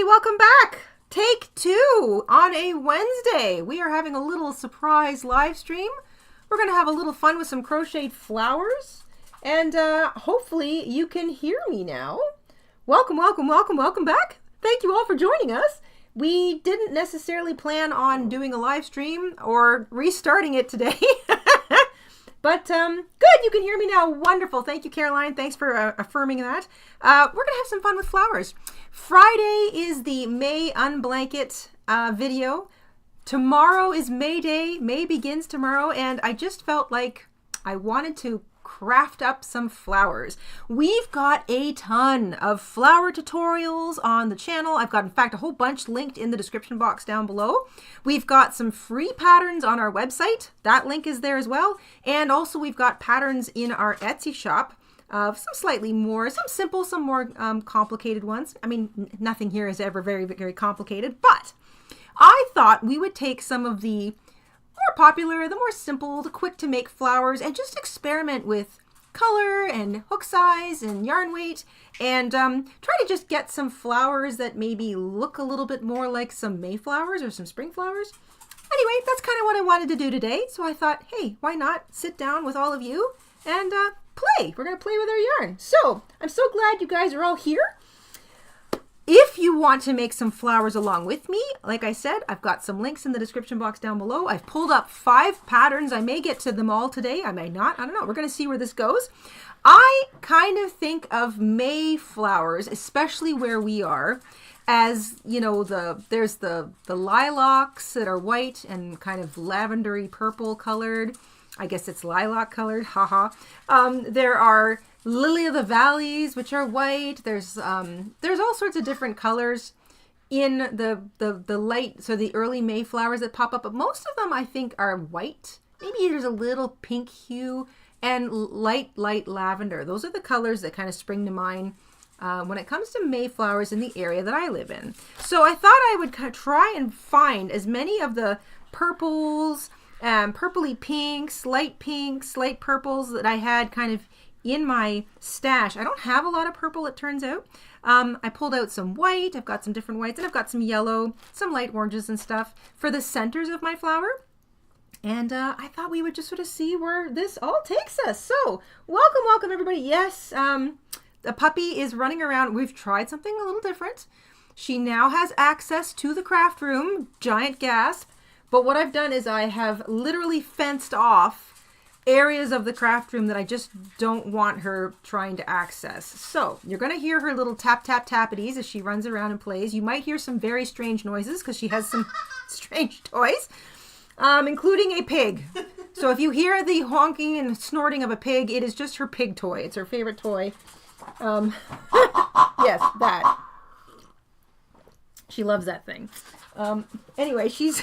Welcome back. Take two on a Wednesday. We are having a little surprise live stream. We're going to have a little fun with some crocheted flowers, and hopefully you can hear me now. Welcome, welcome, welcome, welcome back. Thank you all for joining us. We didn't necessarily plan on doing a live stream or restarting it today. But good, you can hear me now. Wonderful. Thank you, Caroline. Thanks for affirming that. We're going to have some fun with flowers. Friday is the May Unblanket video. Tomorrow is May Day. May begins tomorrow, and I just felt like I wanted to craft up some flowers. We've got a ton of flower tutorials on the channel. I've got, in fact, a whole bunch linked in the description box down below. We've got some free patterns on our website. That link is there as well. And also we've got patterns in our Etsy shop. Some slightly more, some simple, some more complicated ones. I mean, nothing here is ever very, very complicated, but I thought we would take some of the more popular, the more simple, the quick to make flowers and just experiment with color and hook size and yarn weight and try to just get some flowers that maybe look a little bit more like some Mayflowers or some spring flowers. Anyway, that's kind of what I wanted to do today. So I thought, hey, why not sit down with all of you and play. We're going to play with our yarn. So I'm so glad you guys are all here. If you want to make some flowers along with me, like I said, I've got some links in the description box down below. I've pulled up 5 patterns. I may get to them all today. I may not. I don't know. We're going to see where this goes. I kind of think of Mayflowers, especially where we are, as, you know, there's the lilacs that are white and kind of lavendery purple colored. I guess it's lilac colored. Haha. There are Lily of the Valleys, which are white. There's all sorts of different colors in the light, so the early Mayflowers that pop up, but most of them I think are white. Maybe there's a little pink hue and light lavender. Those are the colors that kind of spring to mind when it comes to Mayflowers in the area that I live in. So I thought I would try and find as many of the purples, purpley pinks, light purples that I had kind of in my stash. I don't have a lot of purple, it turns out. I pulled out some white. I've got some different whites, and I've got some yellow, some light oranges and stuff for the centers of my flower. And I thought we would just sort of see where this all takes us. So welcome everybody. Yes, the puppy is running around. We've tried something a little different. She now has access to the craft room. Giant gasp. But what I've done is I have literally fenced off areas of the craft room that I just don't want her trying to access. So you're going to hear her little tap tappities as she runs around and plays. You might hear some very strange noises because she has some strange toys, including a pig. So if you hear the honking and snorting of a pig, it is just her pig toy. It's her favorite toy. Yes, that. She loves that thing. Anyway, she's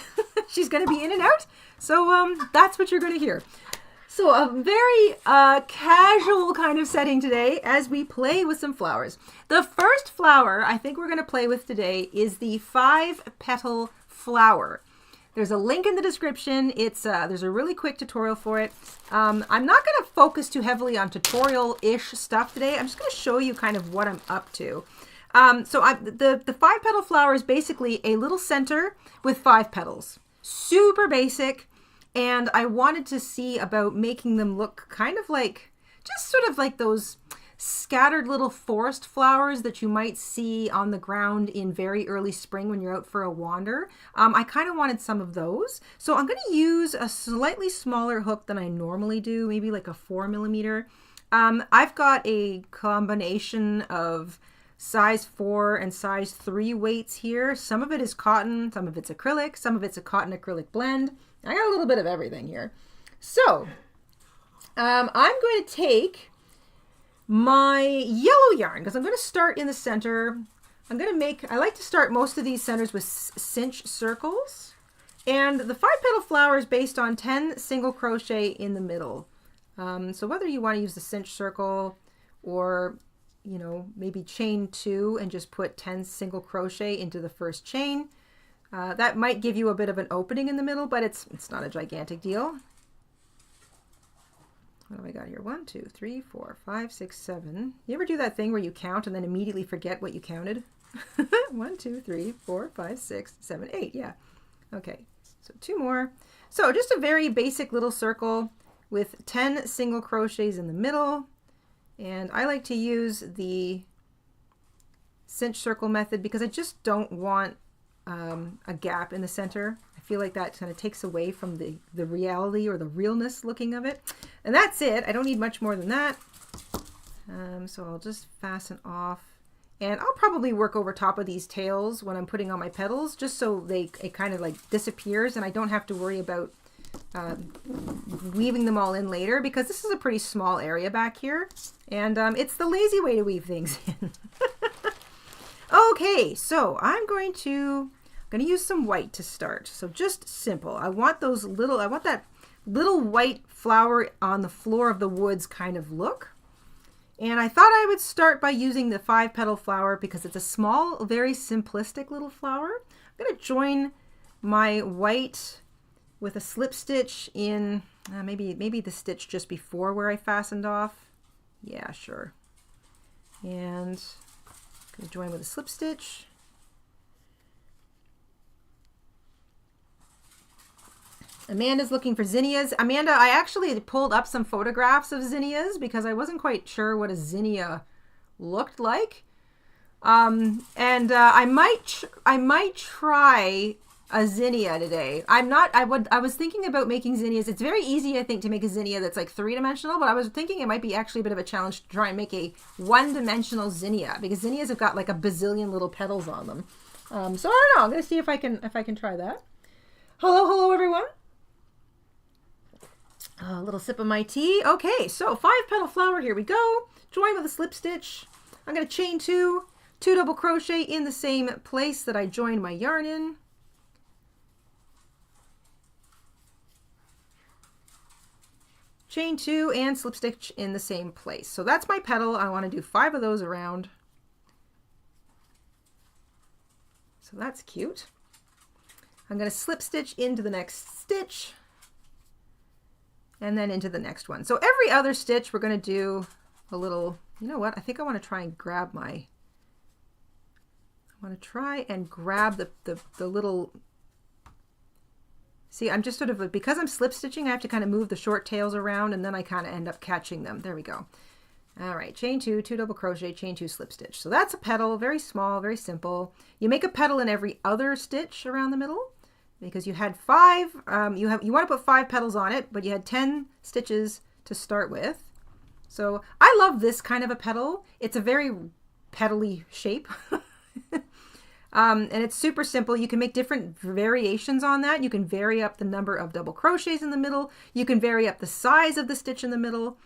going to be in and out. So that's what you're going to hear. So a very casual kind of setting today as we play with some flowers. The first flower I think we're going to play with today is the 5-petal flower. There's a link in the description. There's a really quick tutorial for it. I'm not going to focus too heavily on tutorial-ish stuff today. I'm just going to show you kind of what I'm up to. The 5-petal flower is basically a little center with 5 petals. Super basic. And I wanted to see about making them look kind of like, just sort of like those scattered little forest flowers that you might see on the ground in very early spring when you're out for a wander. I kind of wanted some of those. So I'm going to use a slightly smaller hook than I normally do, maybe like a 4mm. I've got a combination of size 4 and size 3 weights here. Some of it is cotton, some of it's acrylic, some of it's a cotton acrylic blend. I got a little bit of everything here. So I'm going to take my yellow yarn because I'm going to start in the center. I like to start most of these centers with cinch circles. And the 5-petal flower is based on 10 single crochet in the middle. So whether you want to use the cinch circle or you know, maybe chain 2 and just put 10 single crochet into the first chain. That might give you a bit of an opening in the middle, but it's not a gigantic deal. What have I got here? 1, 2, 3, 4, 5, 6, 7. You ever do that thing where you count and then immediately forget what you counted? 1, 2, 3, 4, 5, 6, 7, 8. Yeah. Okay. So 2 more. So just a very basic little circle with 10 single crochets in the middle. And I like to use the cinch circle method because I just don't want a gap in the center. I feel like that kind of takes away from the reality or the realness looking of it. And that's it. I don't need much more than that. So I'll just fasten off. And I'll probably work over top of these tails when I'm putting on my petals, just so it kind of like disappears and I don't have to worry about weaving them all in later, because this is a pretty small area back here. And it's the lazy way to weave things in. Okay, so I'm going to use some white to start. So just simple. I want that little white flower on the floor of the woods kind of look. And I thought I would start by using the 5-petal flower because it's a small, very simplistic little flower. I'm going to join my white with a slip stitch in maybe the stitch just before where I fastened off. Yeah, sure. And I'm going to join with a slip stitch. Amanda's looking for zinnias. Amanda, I actually pulled up some photographs of zinnias because I wasn't quite sure what a zinnia looked like. I might try a zinnia today. I was thinking about making zinnias. It's very easy, I think, to make a zinnia that's like 3-dimensional, but I was thinking it might be actually a bit of a challenge to try and make a 1-dimensional zinnia, because zinnias have got like a bazillion little petals on them. So I don't know. I'm gonna see if I can try that. Hello everyone. A little sip of my tea. Okay, so 5-petal flower, here we go. Join with a slip stitch. I'm going to chain 2 double crochet in the same place that I joined my yarn in. Chain 2 and slip stitch in the same place. So that's my petal. I want to do 5 of those around. So that's cute. I'm going to slip stitch into the next stitch and then into the next one. So every other stitch we're going to do a little, you know what, I think I want to try and grab the little, see, I'm just sort of, because I'm slip stitching, I have to kind of move the short tails around and then I kind of end up catching them. There we go. All right, chain 2 double crochet, chain 2 slip stitch. So that's a petal, very small, very simple. You make a petal in every other stitch around the middle, because you had 5, you want to put 5 petals on it, but you had 10 stitches to start with. So I love this kind of a petal. It's a very petally shape. And it's super simple. You can make different variations on that. You can vary up the number of double crochets in the middle. You can vary up the size of the stitch in the middle.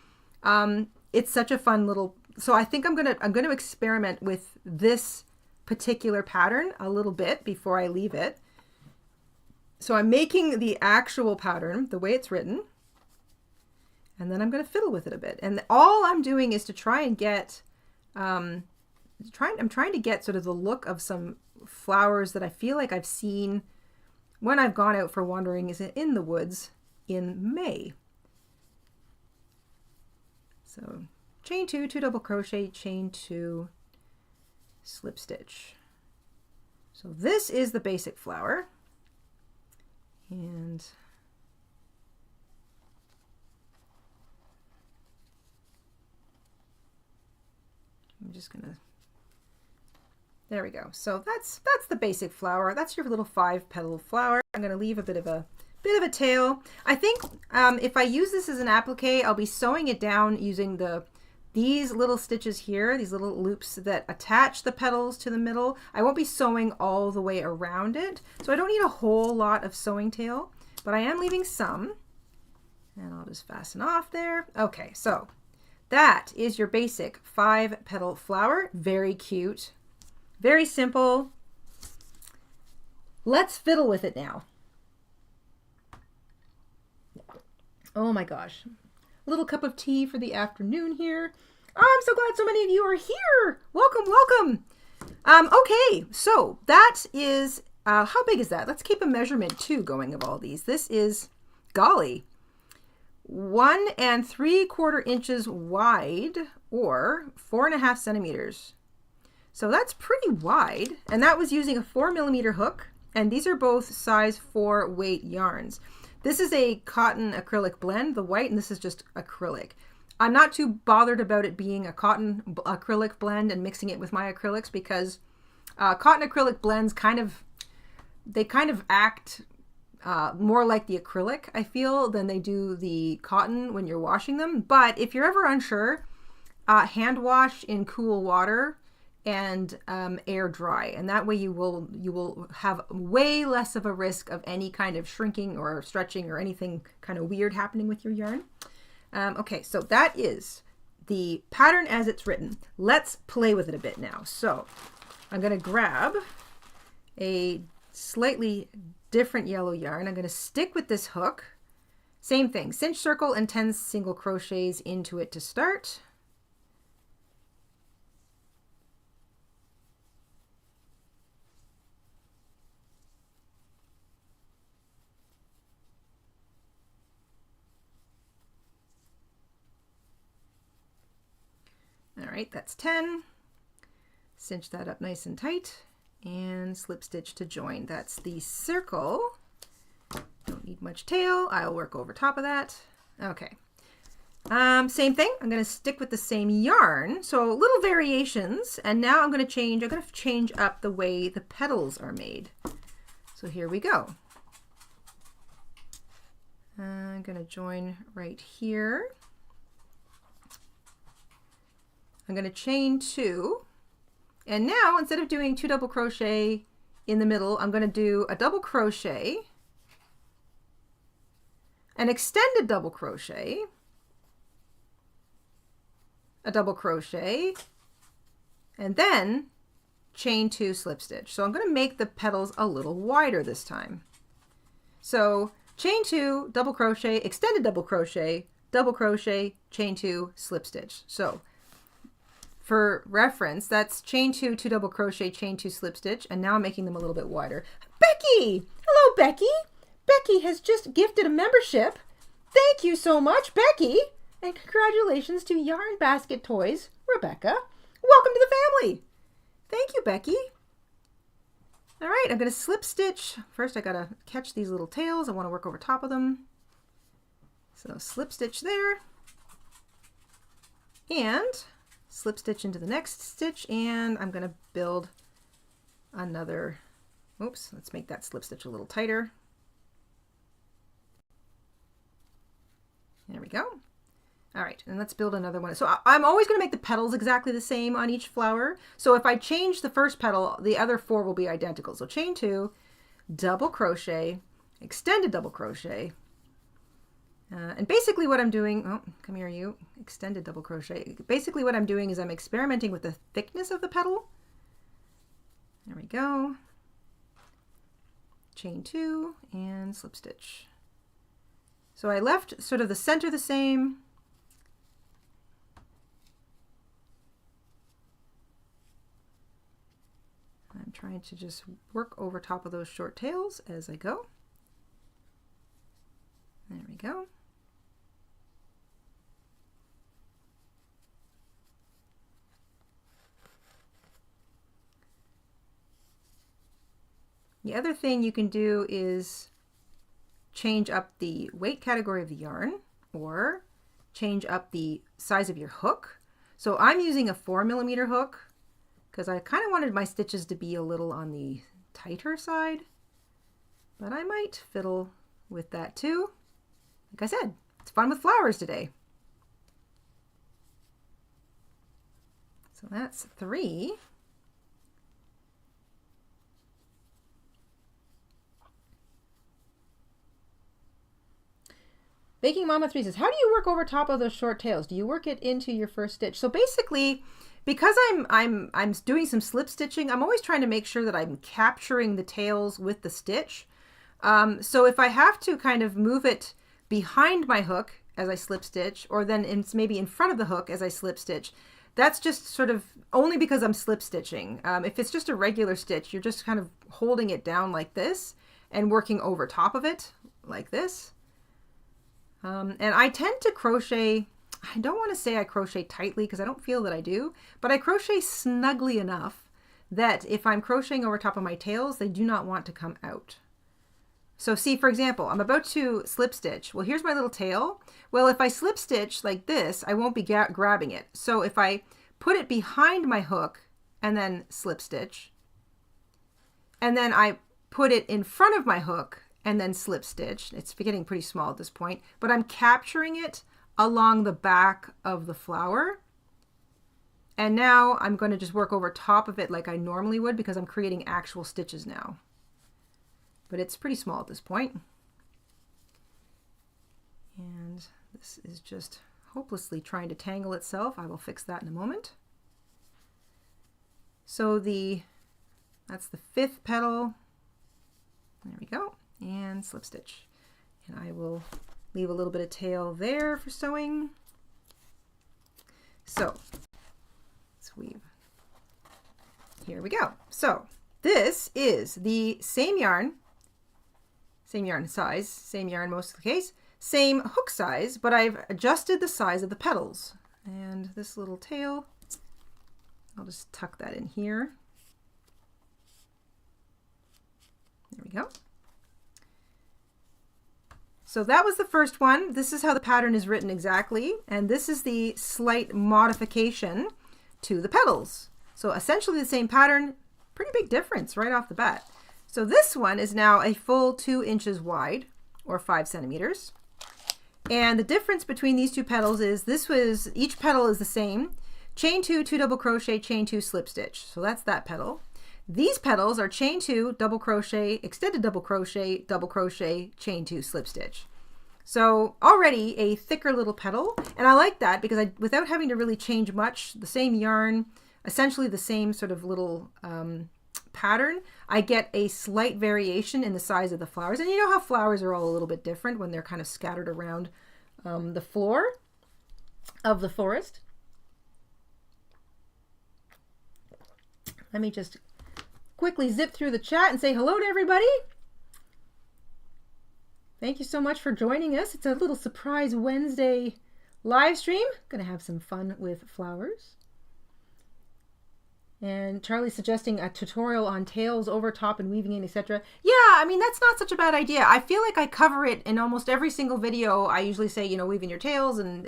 It's such a fun little, so I think I'm gonna experiment with this particular pattern a little bit before I leave it. So I'm making the actual pattern the way it's written, and then I'm going to fiddle with it a bit. And all I'm doing is to try and get, I'm trying to get sort of the look of some flowers that I feel like I've seen when I've gone out for wandering in the woods in May. So chain 2 double crochet, chain 2 slip stitch. So this is the basic flower. And I'm just gonna, there we go. So that's the basic flower. That's your little 5-petal flower. I'm gonna leave a bit of a tail. I think if I use this as an applique, I'll be sewing it down using these little stitches here, these little loops that attach the petals to the middle. I won't be sewing all the way around it, so I don't need a whole lot of sewing tail, but I am leaving some. And I'll just fasten off there. Okay, so that is your basic 5-petal flower. Very cute, very simple. Let's fiddle with it now. Oh my gosh. A little cup of tea for the afternoon here. Oh, I'm so glad so many of you are here. Welcome, welcome. Okay, so that is, how big is that? Let's keep a measurement too going of all these. This is, golly, 1 3/4 inches wide, or 4.5 centimeters. So that's pretty wide, and that was using a 4mm hook, and these are both size 4 weight yarns. This is a cotton acrylic blend, the white, and this is just acrylic. I'm not too bothered about it being a cotton acrylic blend and mixing it with my acrylics, because cotton acrylic blends kind of act more like the acrylic, I feel, than they do the cotton when you're washing them. But if you're ever unsure, hand wash in cool water and air dry, and that way you will have way less of a risk of any kind of shrinking or stretching or anything kind of weird happening with your yarn. Okay, so that is the pattern as it's written. Let's play with it a bit now. So I'm going to grab a slightly different yellow yarn. I'm going to stick with this hook. Same thing, cinch circle and 10 single crochets into it to start. All right, that's 10. Cinch that up nice and tight and slip stitch to join. That's the circle. Don't need much tail. I'll work over top of that. Okay. Same thing. I'm going to stick with the same yarn. So little variations. And now I'm going to change up the way the petals are made. So here we go. I'm going to join right here. I'm going to chain 2, and now instead of doing 2 double crochet in the middle, I'm going to do a double crochet, an extended double crochet, a double crochet, and then chain 2 slip stitch. So I'm going to make the petals a little wider this time. So chain 2, double crochet, extended double crochet, chain 2, slip stitch. So for reference, that's chain 2, 2 double crochet, chain 2 slip stitch, and now I'm making them a little bit wider. Becky! Hello, Becky! Becky has just gifted a membership. Thank you so much, Becky! And congratulations to Yarn Basket Toys, Rebecca. Welcome to the family! Thank you, Becky. All right, I'm going to slip stitch. First, I got to catch these little tails. I want to work over top of them. So slip stitch there. And slip stitch into the next stitch, and I'm going to build another, oops, let's make that slip stitch a little tighter. There we go. All right, and let's build another one. So I'm always going to make the petals exactly the same on each flower. So if I change the first petal, the other 4 will be identical. So chain 2, double crochet, extended double crochet, and basically what I'm doing, oh, come here you, extended double crochet. Basically what I'm doing is I'm experimenting with the thickness of the petal. There we go. Chain 2 and slip stitch. So I left sort of the center the same. I'm trying to just work over top of those short tails as I go. There we go. The other thing you can do is change up the weight category of the yarn, or change up the size of your hook. So I'm using a 4mm hook because I kind of wanted my stitches to be a little on the tighter side, but I might fiddle with that too. Like I said, it's fun with flowers today. So that's 3. Baking Mama 3 says, how do you work over top of those short tails? Do you work it into your first stitch? So basically, because I'm doing some slip stitching, I'm always trying to make sure that I'm capturing the tails with the stitch. So if I have to kind of move it behind my hook as I slip stitch, or then maybe in front of the hook as I slip stitch. That's just sort of only because I'm slip stitching. If it's just a regular stitch, you're just kind of holding it down like this and working over top of it like this. And I tend to crochet, I don't want to say I crochet tightly because I don't feel that I do, but I crochet snugly enough that if I'm crocheting over top of my tails, they do not want to come out. So see, for example, I'm about to slip stitch. Well, here's my little tail. Well, if I slip stitch like this, I won't be grabbing it. So if I put it behind my hook and then slip stitch, and then I put it in front of my hook and then slip stitch, it's getting pretty small at this point, but I'm capturing it along the back of the flower. And now I'm going to just work over top of it like I normally would because I'm creating actual stitches now. But it's pretty small at this point. And this is just hopelessly trying to tangle itself. I will fix that in a moment. So that's the 5th petal. There we go. And slip stitch. And I will leave a little bit of tail there for sewing. So let's weave. Here we go. So this is the same yarn size, same yarn most of the case, same hook size, but I've adjusted the size of the petals. And this little tail, I'll just tuck that in here. There we go. So that was the first one. This is how the pattern is written exactly. And this is the slight modification to the petals. So essentially the same pattern, pretty big difference right off the bat. So this one is now a full 2 inches wide, or 5 centimeters. And the difference between these two petals is each petal is the same. Chain 2, 2 double crochet, chain 2, slip stitch. So that's that petal. These petals are chain 2, double crochet, extended double crochet, chain 2, slip stitch. So already a thicker little petal. And I like that because without having to really change much, the same yarn, essentially the same sort of little pattern, I get a slight variation in the size of the flowers. And you know how flowers are all a little bit different when they're kind of scattered around the floor of the forest. Let me just quickly zip through the chat and say hello to everybody. Thank you so much for joining us. It's a little surprise Wednesday live stream. Gonna have some fun with flowers. And Charlie's suggesting a tutorial on tails, over top, and weaving in, etc. Yeah, I mean, that's not such a bad idea. I feel like I cover it in almost every single video. I usually say, you know, weaving your tails, and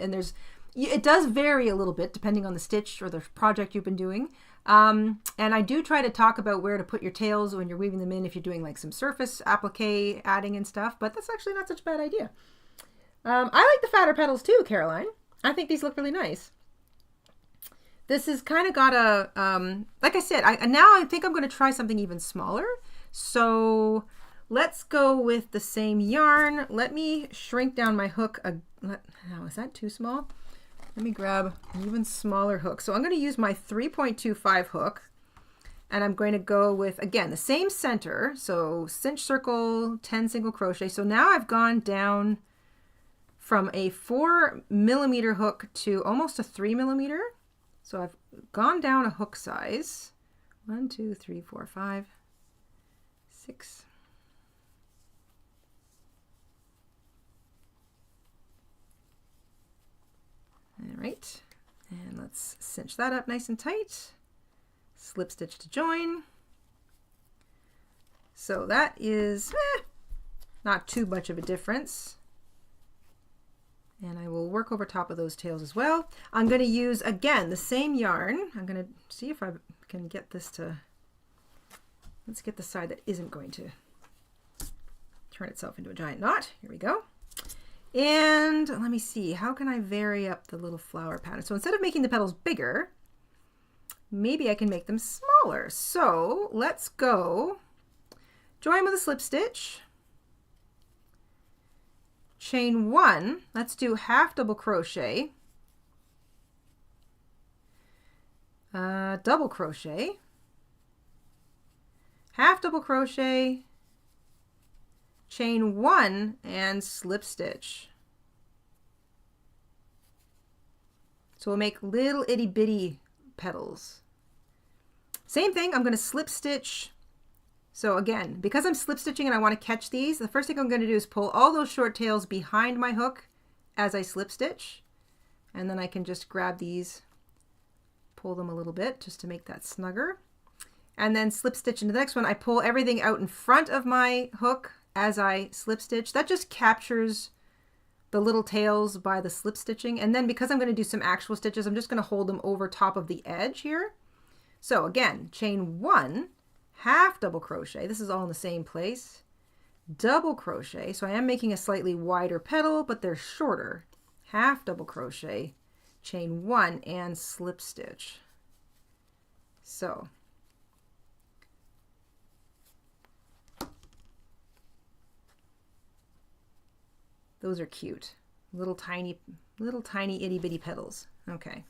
it does vary a little bit depending on the stitch or the project you've been doing. And I do try to talk about where to put your tails when you're weaving them in if you're doing like some surface applique adding and stuff, but that's actually not such a bad idea. I like the fatter petals too, Caroline. I think these look really nice. This has kind of got a, like I said, now I think I'm going to try something even smaller. So let's go with the same yarn. Let me shrink down my hook. Now, is that too small? Let me grab an even smaller hook. So I'm going to use my 3.25 hook, and I'm going to go with, again, the same center. So cinch circle, 10 single crochet. So now I've gone down from a 4 millimeter hook to almost a 3 millimeter. So I've gone down a hook size. 1, 2, 3, 4, 5, 6. All right, and let's cinch that up nice and tight. Slip stitch to join. So that is not too much of a difference. And I will work over top of those tails as well. I'm going to use, again, the same yarn. I'm going to see if I can get this to, let's get the side that isn't going to turn itself into a giant knot. Here we go. And let me see, how can I vary up the little flower pattern? So instead of making the petals bigger, maybe I can make them smaller. So let's go join with a slip stitch. Chain 1, let's do half double crochet, double crochet, half double crochet, chain 1, and slip stitch. So we'll make little itty bitty petals. Same thing, I'm going to slip stitch. So again, because I'm slip stitching and I want to catch these, the first thing I'm going to do is pull all those short tails behind my hook as I slip stitch. And then I can just grab these, pull them a little bit just to make that snugger. And then slip stitch into the next one. I pull everything out in front of my hook as I slip stitch. That just captures the little tails by the slip stitching. And then because I'm going to do some actual stitches, I'm just going to hold them over top of the edge here. So again, chain 1, half double crochet. This is all in the same place. Double crochet. So I am making a slightly wider petal, but they're shorter. Half double crochet, chain 1, and slip stitch. So those are cute. Little tiny itty bitty petals. Okay.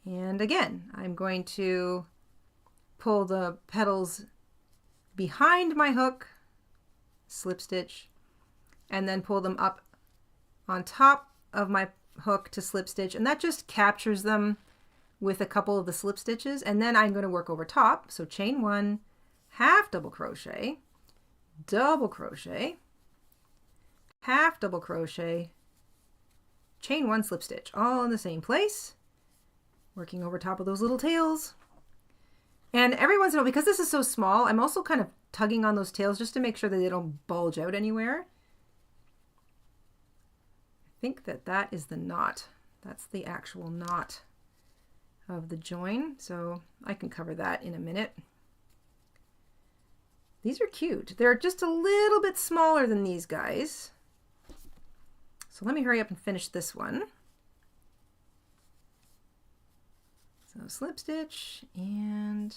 And again, I'm going to pull the petals behind my hook, slip stitch, and then pull them up on top of my hook to slip stitch. And that just captures them with a couple of the slip stitches. And then I'm going to work over top. So chain 1, half double crochet, half double crochet, chain 1, slip stitch, all in the same place, working over top of those little tails. And every once in a while, because this is so small, I'm also kind of tugging on those tails just to make sure that they don't bulge out anywhere. I think that that is the knot. That's the actual knot of the join. So I can cover that in a minute. These are cute. They're just a little bit smaller than these guys. So let me hurry up and finish this one. So slip stitch and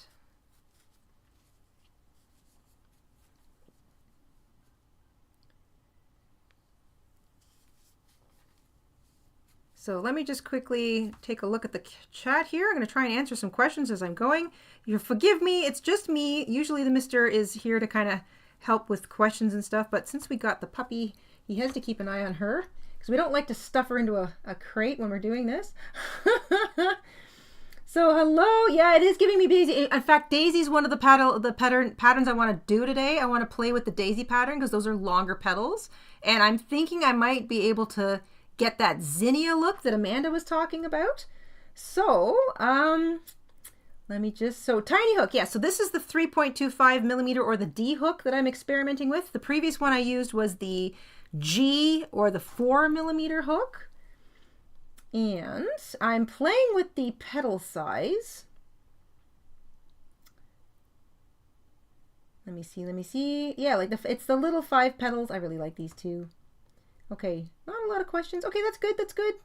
so let me just quickly take a look at the chat here. I'm going to try and answer some questions as I'm going. You forgive me, it's just me. Usually the mister is here to kind of help with questions and stuff, but since we got the puppy, he has to keep an eye on her because we don't like to stuff her into a crate when we're doing this. So hello, yeah, it is giving me Daisy. In fact, Daisy's one of the patterns I want to do today. I want to play with the Daisy pattern because those are longer petals. And I'm thinking I might be able to get that Zinnia look that Amanda was talking about. So, let me just, so tiny hook. Yeah, so this is the 3.25 millimeter or the D hook that I'm experimenting with. The previous one I used was the G or the 4 millimeter hook. And I'm playing with the petal size. Let me see. Yeah, like it's the little 5 petals. I really like these too. Okay, not a lot of questions. Okay, that's good.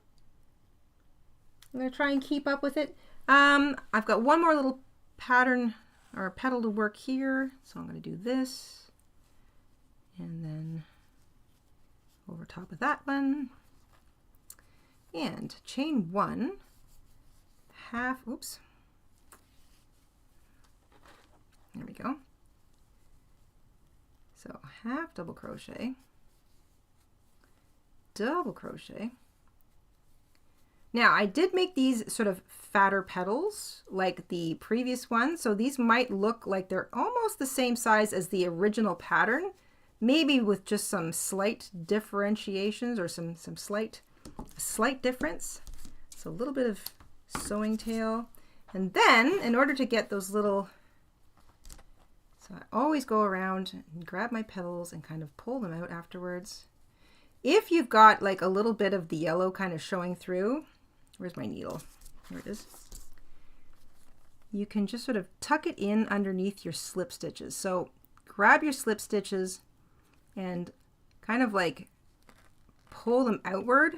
I'm gonna try and keep up with it. I've got one more little pattern or petal to work here. So I'm gonna do this. And then over top of that one. And chain 1, half, oops, there we go. So half double crochet, double crochet. Now I did make these sort of fatter petals like the previous one, so these might look like they're almost the same size as the original pattern, maybe with just some slight differentiations or some slight difference. So a little bit of sewing tail. And then in order to get those little, so I always go around and grab my petals and kind of pull them out afterwards. If you've got like a little bit of the yellow kind of showing through, where's my needle? Here it is. You can just sort of tuck it in underneath your slip stitches. So grab your slip stitches and kind of like pull them outward.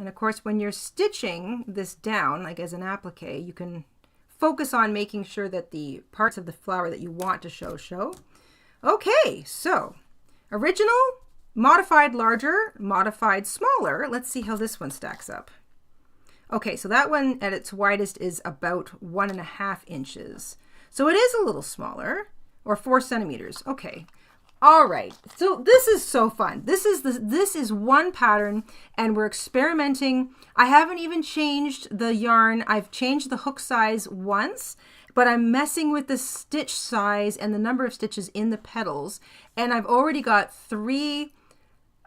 And of course, when you're stitching this down, like as an applique, you can focus on making sure that the parts of the flower that you want to show. Okay, so original, modified larger, modified smaller. Let's see how this one stacks up. Okay, so that one at its widest is about 1.5 inches. So it is a little smaller, or 4 centimeters. Okay, All right, so this is so fun. This is one pattern, and we're experimenting. I haven't even changed the yarn. I've changed the hook size once, but I'm messing with the stitch size and the number of stitches in the petals, and I've already got 3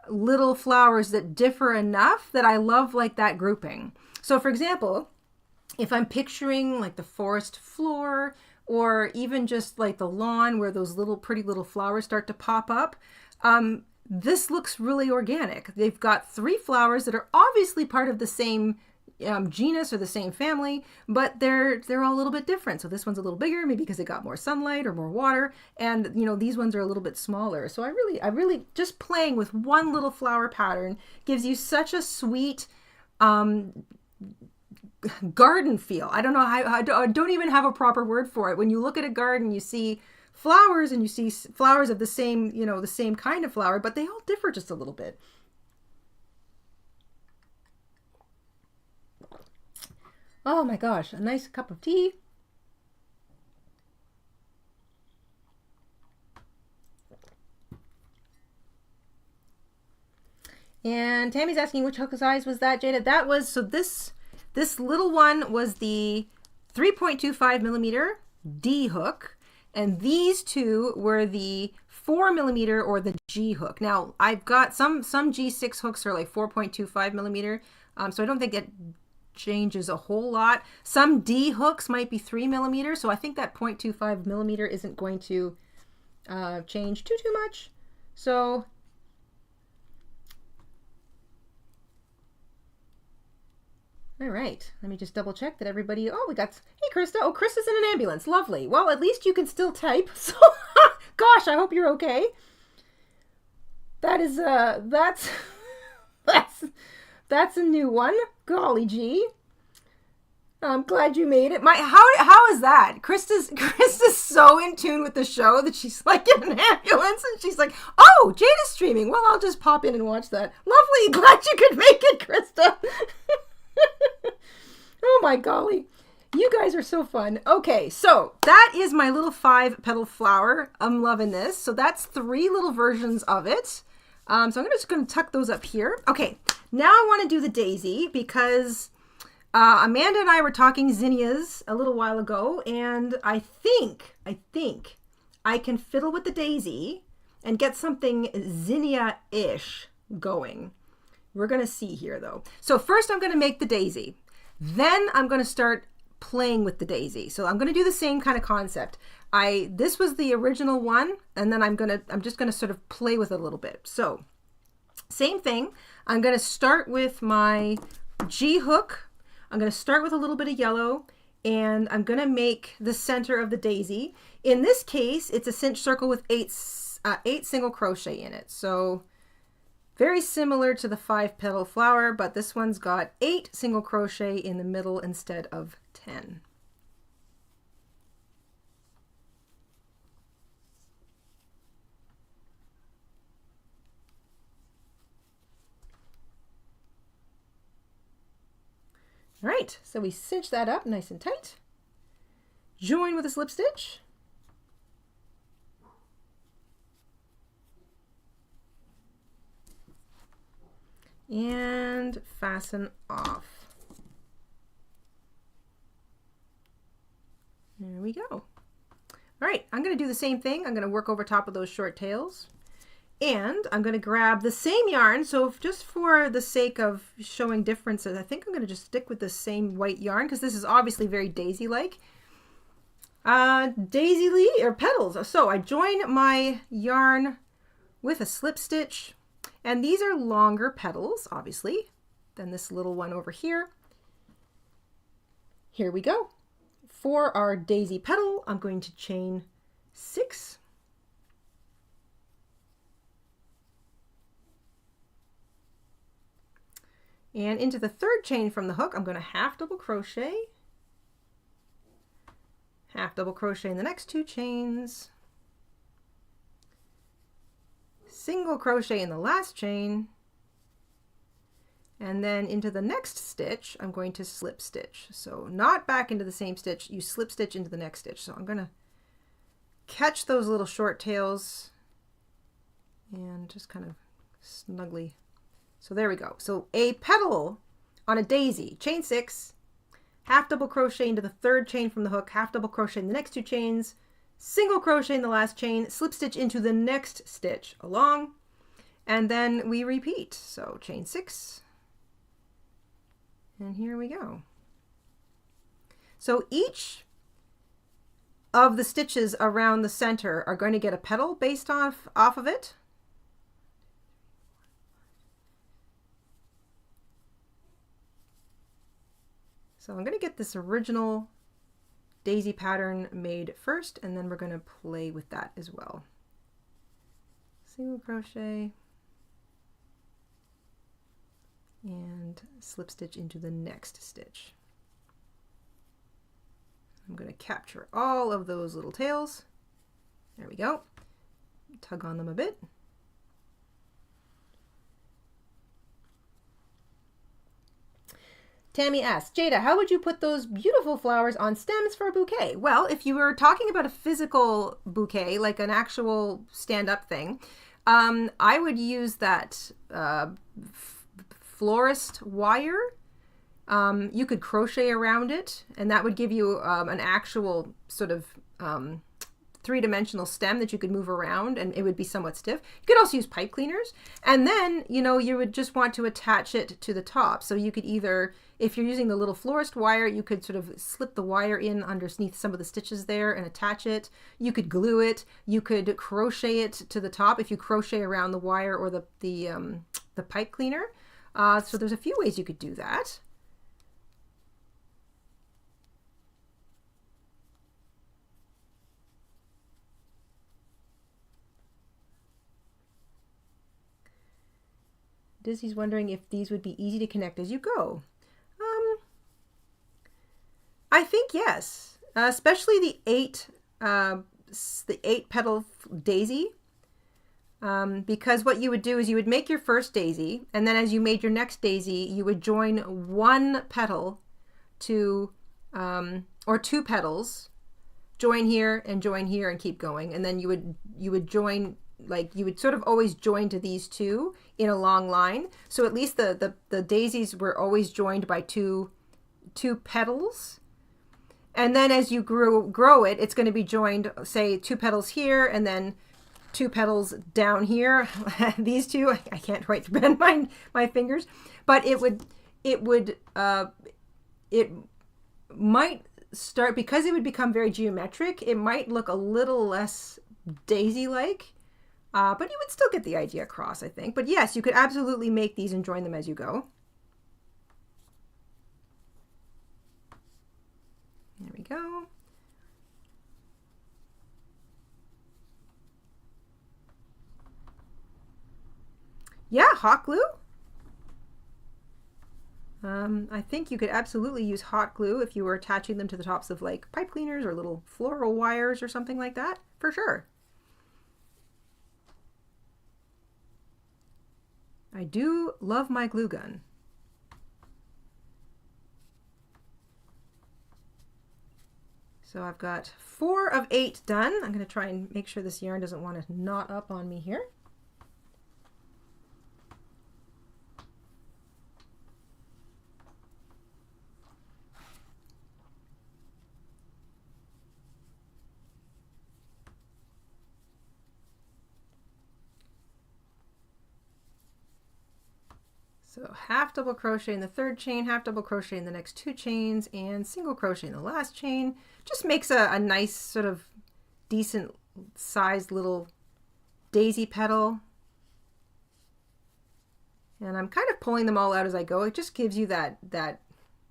little flowers that differ enough that I love like that grouping. So for example, if I'm picturing like the forest floor, or even just like the lawn where those little pretty little flowers start to pop up, this looks really organic. They've got 3 flowers that are obviously part of the same genus or the same family, but they're all a little bit different. So this one's a little bigger, maybe because it got more sunlight or more water, and you know, these ones are a little bit smaller. So I really just playing with one little flower pattern gives you such a sweet garden feel. I don't know how, I don't even have a proper word for it. When you look at a garden, you see flowers, and you see flowers of the same, you know, the same kind of flower, but they all differ just a little bit. Oh my gosh, a nice cup of tea. And Tammy's asking, which hook size was that, Jada? That was, so this little one was the 3.25 millimeter D hook, and these 2 were the 4 millimeter or the G hook. Now I've got some G6 hooks are like 4.25 millimeter, so I don't think it changes a whole lot. Some D hooks might be 3 millimeter, so I think that 0.25 millimeter isn't going to change too much. So all right, let me just double check that everybody, oh, we got, hey Krista, oh, Krista's in an ambulance, lovely. Well, at least you can still type, so, gosh, I hope you're okay. That is, that's a new one, golly gee. I'm glad you made it. How is that? Krista's so in tune with the show that she's like in an ambulance, and she's like, oh, Jada's streaming, well, I'll just pop in and watch that. Lovely, glad you could make it, Krista. Oh my golly, you guys are so fun. Okay, so that is my little 5-petal flower. I'm loving this. So that's 3 little versions of it. So I'm just going to tuck those up here. Okay, now I want to do the daisy because Amanda and I were talking zinnias a little while ago, and I think I can fiddle with the daisy and get something zinnia-ish going. We're going to see here though. So first I'm going to make the daisy. Then I'm going to start playing with the daisy. So I'm going to do the same kind of concept. This was the original one, and then I'm just going to sort of play with it a little bit. So same thing. I'm going to start with my G hook. I'm going to start with a little bit of yellow, and I'm going to make the center of the daisy. In this case, it's a cinch circle with 8 single crochet in it. So very similar to the 5-petal flower, but this one's got 8 single crochet in the middle instead of 10. All right, so we cinch that up nice and tight. Join with a slip stitch. And fasten off. There we go. All right, I'm going to do the same thing. I'm going to work over top of those short tails. And I'm going to grab the same yarn. So just for the sake of showing differences, I think I'm going to just stick with the same white yarn because this is obviously very daisy-like. Daisy or petals. So I join my yarn with a slip stitch. And these are longer petals, obviously, than this little one over here. Here we go. For our daisy petal, I'm going to chain 6. And into the 3rd chain from the hook, I'm going to half double crochet, half double crochet in the next 2 chains, single crochet in the last chain, and then into the next stitch I'm going to slip stitch. So not back into the same stitch, you slip stitch into the next stitch. So I'm going to catch those little short tails and just kind of snugly. So there we go. So a petal on a daisy, chain 6, half double crochet into the third chain from the hook, half double crochet in the next 2 chains, single crochet in the last chain, slip stitch into the next stitch along, and then we repeat. So chain 6, and here we go. So each of the stitches around the center are going to get a petal based off of it. So I'm going to get this original daisy pattern made first, and then we're going to play with that as well. Single crochet and slip stitch into the next stitch. I'm going to capture all of those little tails. There we go. Tug on them a bit. Tammy asks, Jayda, how would you put those beautiful flowers on stems for a bouquet? Well, if you were talking about a physical bouquet, like an actual stand-up thing, I would use that florist wire. You could crochet around it, and that would give you an actual sort of three-dimensional stem that you could move around, and it would be somewhat stiff. You could also use pipe cleaners, and then, you know, you would just want to attach it to the top. So you could either, if you're using the little florist wire, you could sort of slip the wire in underneath some of the stitches there and attach it. You could glue it. You could crochet it to the top if you crochet around the wire or the pipe cleaner. So there's a few ways you could do that. Dizzy's wondering if these would be easy to connect as you go. I think yes, especially the 8 petal daisy, because what you would do is you would make your first daisy, and then as you made your next daisy, you would join one petal to, or 2 petals, join here and keep going, and then you would join. Like you would sort of always join to these 2 in a long line. So at least the daisies were always joined by two petals. And then as you grow it, it's going to be joined, say 2 petals here and then 2 petals down here. These 2, I can't quite bend my fingers, but it might start, because it would become very geometric, it might look a little less daisy-like. But you would still get the idea across, I think. But yes, you could absolutely make these and join them as you go. There we go. Yeah, hot glue. I think you could absolutely use hot glue if you were attaching them to the tops of like pipe cleaners or little floral wires or something like that, for sure. I do love my glue gun. So I've got 4 of 8 done. I'm going to try and make sure this yarn doesn't want to knot up on me here. So half double crochet in the third chain, half double crochet in the next 2 chains, and single crochet in the last chain. Just makes a nice sort of decent sized little daisy petal. And I'm kind of pulling them all out as I go. It just gives you that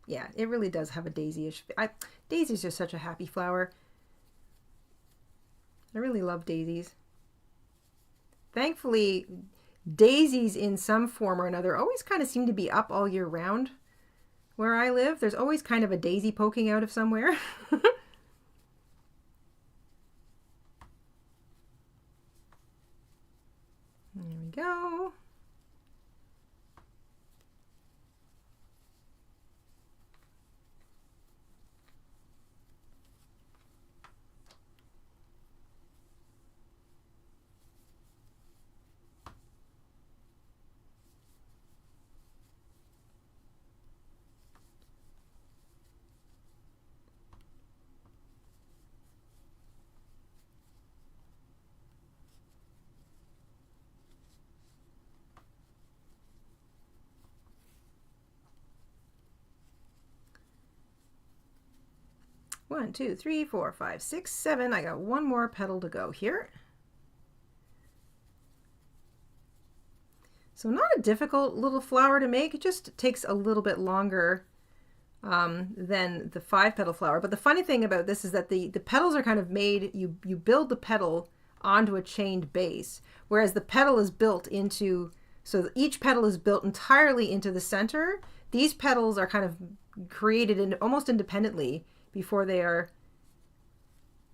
yeah, it really does have a daisy-ish. Daisies are such a happy flower. I really love daisies. Thankfully, daisies in some form or another always kind of seem to be up all year round where I live. There's always kind of a daisy poking out of somewhere. There we go. 1, 2, 3, 4, 5, 6, 7. I got one more petal to go here. So not a difficult little flower to make. It just takes a little bit longer than the 5-petal flower. But the funny thing about this is that the petals are kind of made, you build the petal onto a chained base, whereas the petal is built into, so each petal is built entirely into the center. These petals are kind of created almost independently before they are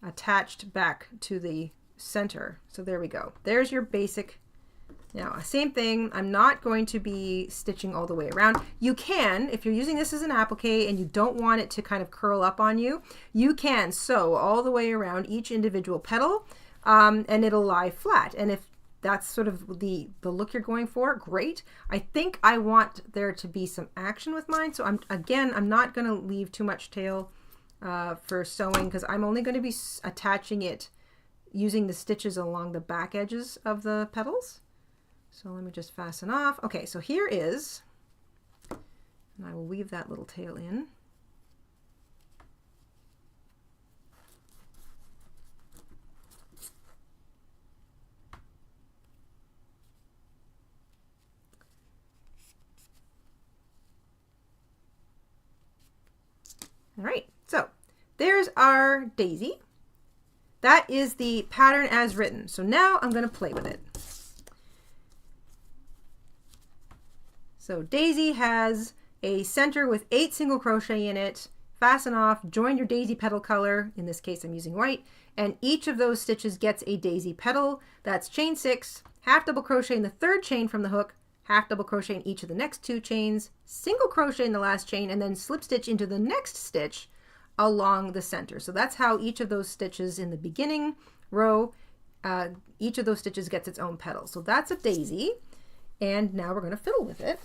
attached back to the center. So there we go. There's your basic. Now, same thing, I'm not going to be stitching all the way around. You can, if you're using this as an applique and you don't want it to kind of curl up on you, you can sew all the way around each individual petal and it'll lie flat. And if that's sort of the look you're going for, great. I think I want there to be some action with mine. So I'm not going to leave too much tail for sewing because I'm only going to be attaching it using the stitches along the back edges of the petals. So let me just fasten off. Okay, so here is, and I will weave that little tail in. All right, so there's our daisy. That is the pattern as written. So now I'm going to play with it. So daisy has a center with 8 single crochet in it. Fasten off, join your daisy petal color. In this case, I'm using white. And each of those stitches gets a daisy petal. That's chain 6, half double crochet in the 3rd chain from the hook, half double crochet in each of the next 2 chains, single crochet in the last chain, and then slip stitch into the next stitch along the center. So that's how each of those stitches in the beginning row, each of those stitches gets its own petal. So that's a daisy. And now we're going to fiddle with it.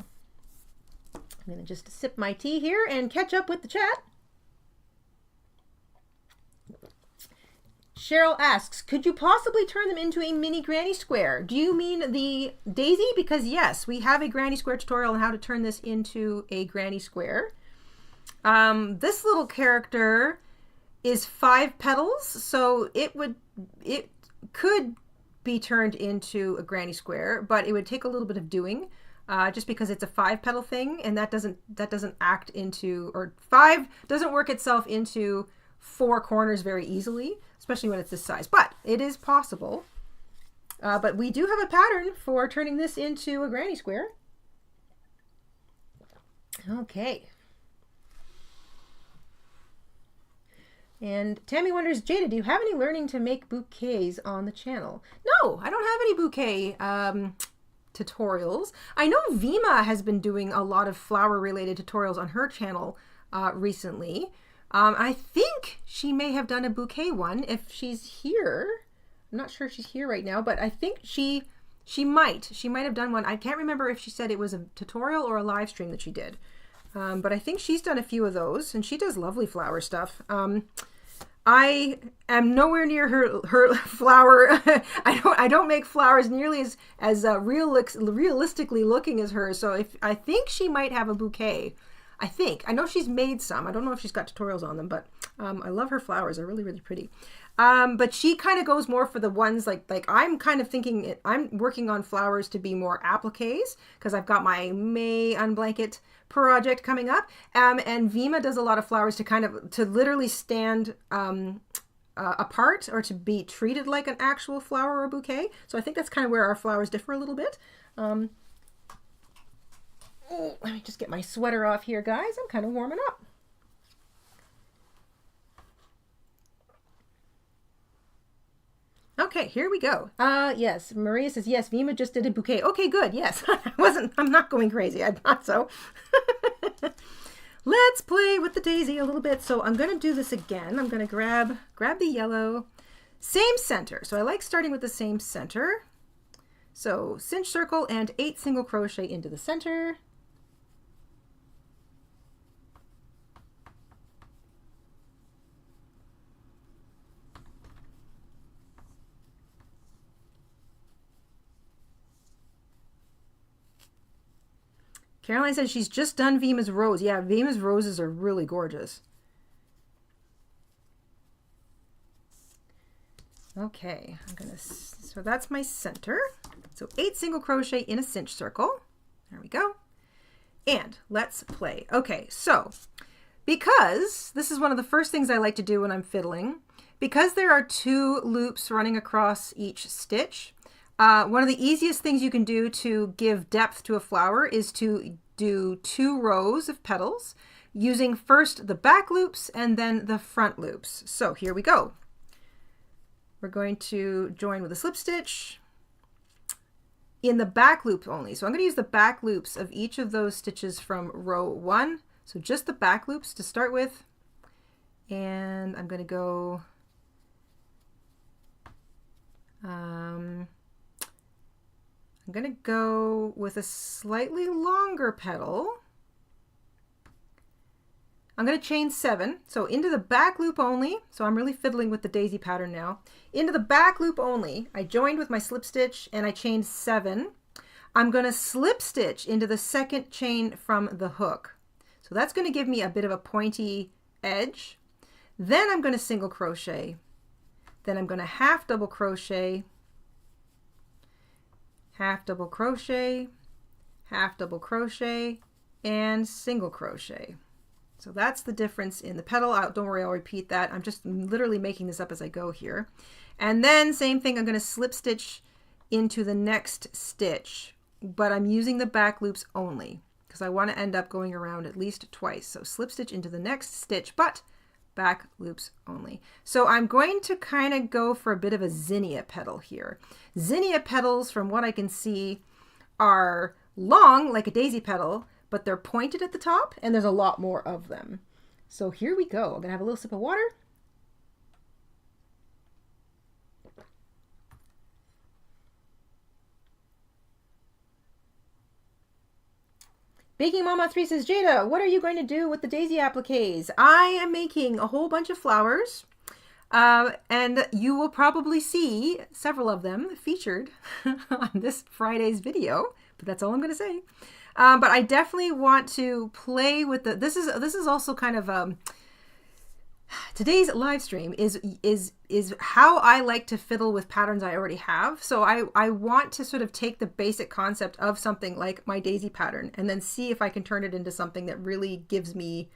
I'm going to just sip my tea here and catch up with the chat. Cheryl asks, could you possibly turn them into a mini granny square? Do you mean the daisy? Because yes, we have a granny square tutorial on how to turn this into a granny square. This little character is 5 petals, so it could be turned into a granny square, but it would take a little bit of doing. Just because it's a 5-petal thing, and that doesn't act into, or 5 doesn't work itself into 4 corners very easily, especially when it's this size. But it is possible. But we do have a pattern for turning this into a granny square. Okay. And Tammy wonders, Jayda, do you have any learning to make bouquets on the channel? No, I don't have any bouquet tutorials. I know Vima has been doing a lot of flower related tutorials on her channel recently. I think she may have done a bouquet one if she's here. I'm not sure if she's here right now, but I think she might have done one. I can't remember if she said it was a tutorial or a live stream that she did. But I think she's done a few of those, and she does lovely flower stuff. I am nowhere near her flower. I don't make flowers nearly as realistically looking as her. So I think she might have a bouquet. I know she's made some. I don't know if she's got tutorials on them, but I love her flowers. They're really, really pretty. But she kind of goes more for the ones like I'm kind of thinking I'm working on flowers to be more appliques because I've got my May Unblanket project coming up. And Vima does a lot of flowers to literally stand apart or to be treated like an actual flower or bouquet. So I think that's kind of where our flowers differ a little bit. Let me just get my sweater off here, guys. I'm kind of warming up. Okay, here we go. Yes, Maria says, yes, Vima just did a bouquet. Okay, good. Yes, I'm not going crazy. I thought so. Let's play with the daisy a little bit. So I'm going to do this again. I'm going to grab the yellow, same center. So I like starting with the same center. So cinch circle and 8 single crochet into the center. Caroline says she's just done Vima's rose. Yeah, Vima's roses are really gorgeous. Okay, so that's my center. So 8 single crochet in a cinch circle. There we go. And let's play. Okay, so because this is one of the first things I like to do when I'm fiddling, because there are 2 loops running across each stitch, one of the easiest things you can do to give depth to a flower is to do 2 rows of petals using first the back loops and then the front loops. So here we go. We're going to join with a slip stitch in the back loop only. So I'm going to use the back loops of each of those stitches from row 1. So just the back loops to start with. And I'm going to go with a slightly longer petal. I'm going to chain 7, so into the back loop only. So I'm really fiddling with the daisy pattern now. Into the back loop only, I joined with my slip stitch and I chained 7. I'm going to slip stitch into the second chain from the hook. So that's going to give me a bit of a pointy edge. Then I'm going to single crochet. Then I'm going to half double crochet, half double crochet, half double crochet, and single crochet. So that's the difference in the petal. Don't worry, I'll repeat that. I'm just literally making this up as I go here. And then same thing, I'm going to slip stitch into the next stitch, but I'm using the back loops only because I want to end up going around at least twice. So slip stitch into the next stitch, but back loops only. So I'm going to kind of go for a bit of a zinnia petal here. Zinnia petals, from what I can see, are long like a daisy petal, but they're pointed at the top and there's a lot more of them. So here we go. I'm gonna have a little sip of water. Baking Mama 3 says, Jayda, what are you going to do with the daisy appliques? I am making a whole bunch of flowers, and you will probably see several of them featured on this Friday's video, but that's all I'm going to say. But I definitely want to play with the, this is also kind of, today's live stream is how I like to fiddle with patterns I already have. So I want to sort of take the basic concept of something like my daisy pattern and then see if I can turn it into something that really gives me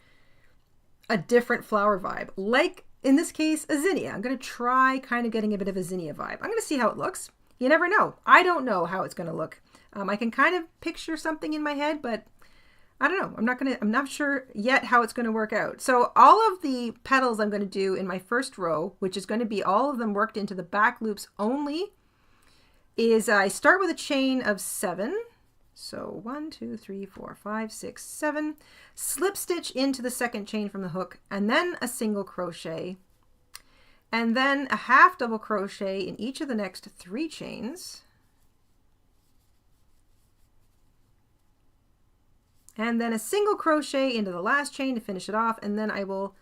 a different flower vibe. Like in this case, a zinnia. I'm going to try kind of getting a bit of a zinnia vibe. I'm going to see how it looks. You never know. I don't know how it's going to look. I can kind of picture something in my head, but I don't know. I'm not sure yet how it's going to work out. So all of the petals I'm going to do in my first row, which is going to be all of them worked into the back loops only, is I start with a chain of 7. So 1, 2, 3, 4, 5, 6, 7. Slip stitch into the second chain from the hook, and then a single crochet, and then a half double crochet in each of the next 3 chains. And then a single crochet into the last chain to finish it off, and then I will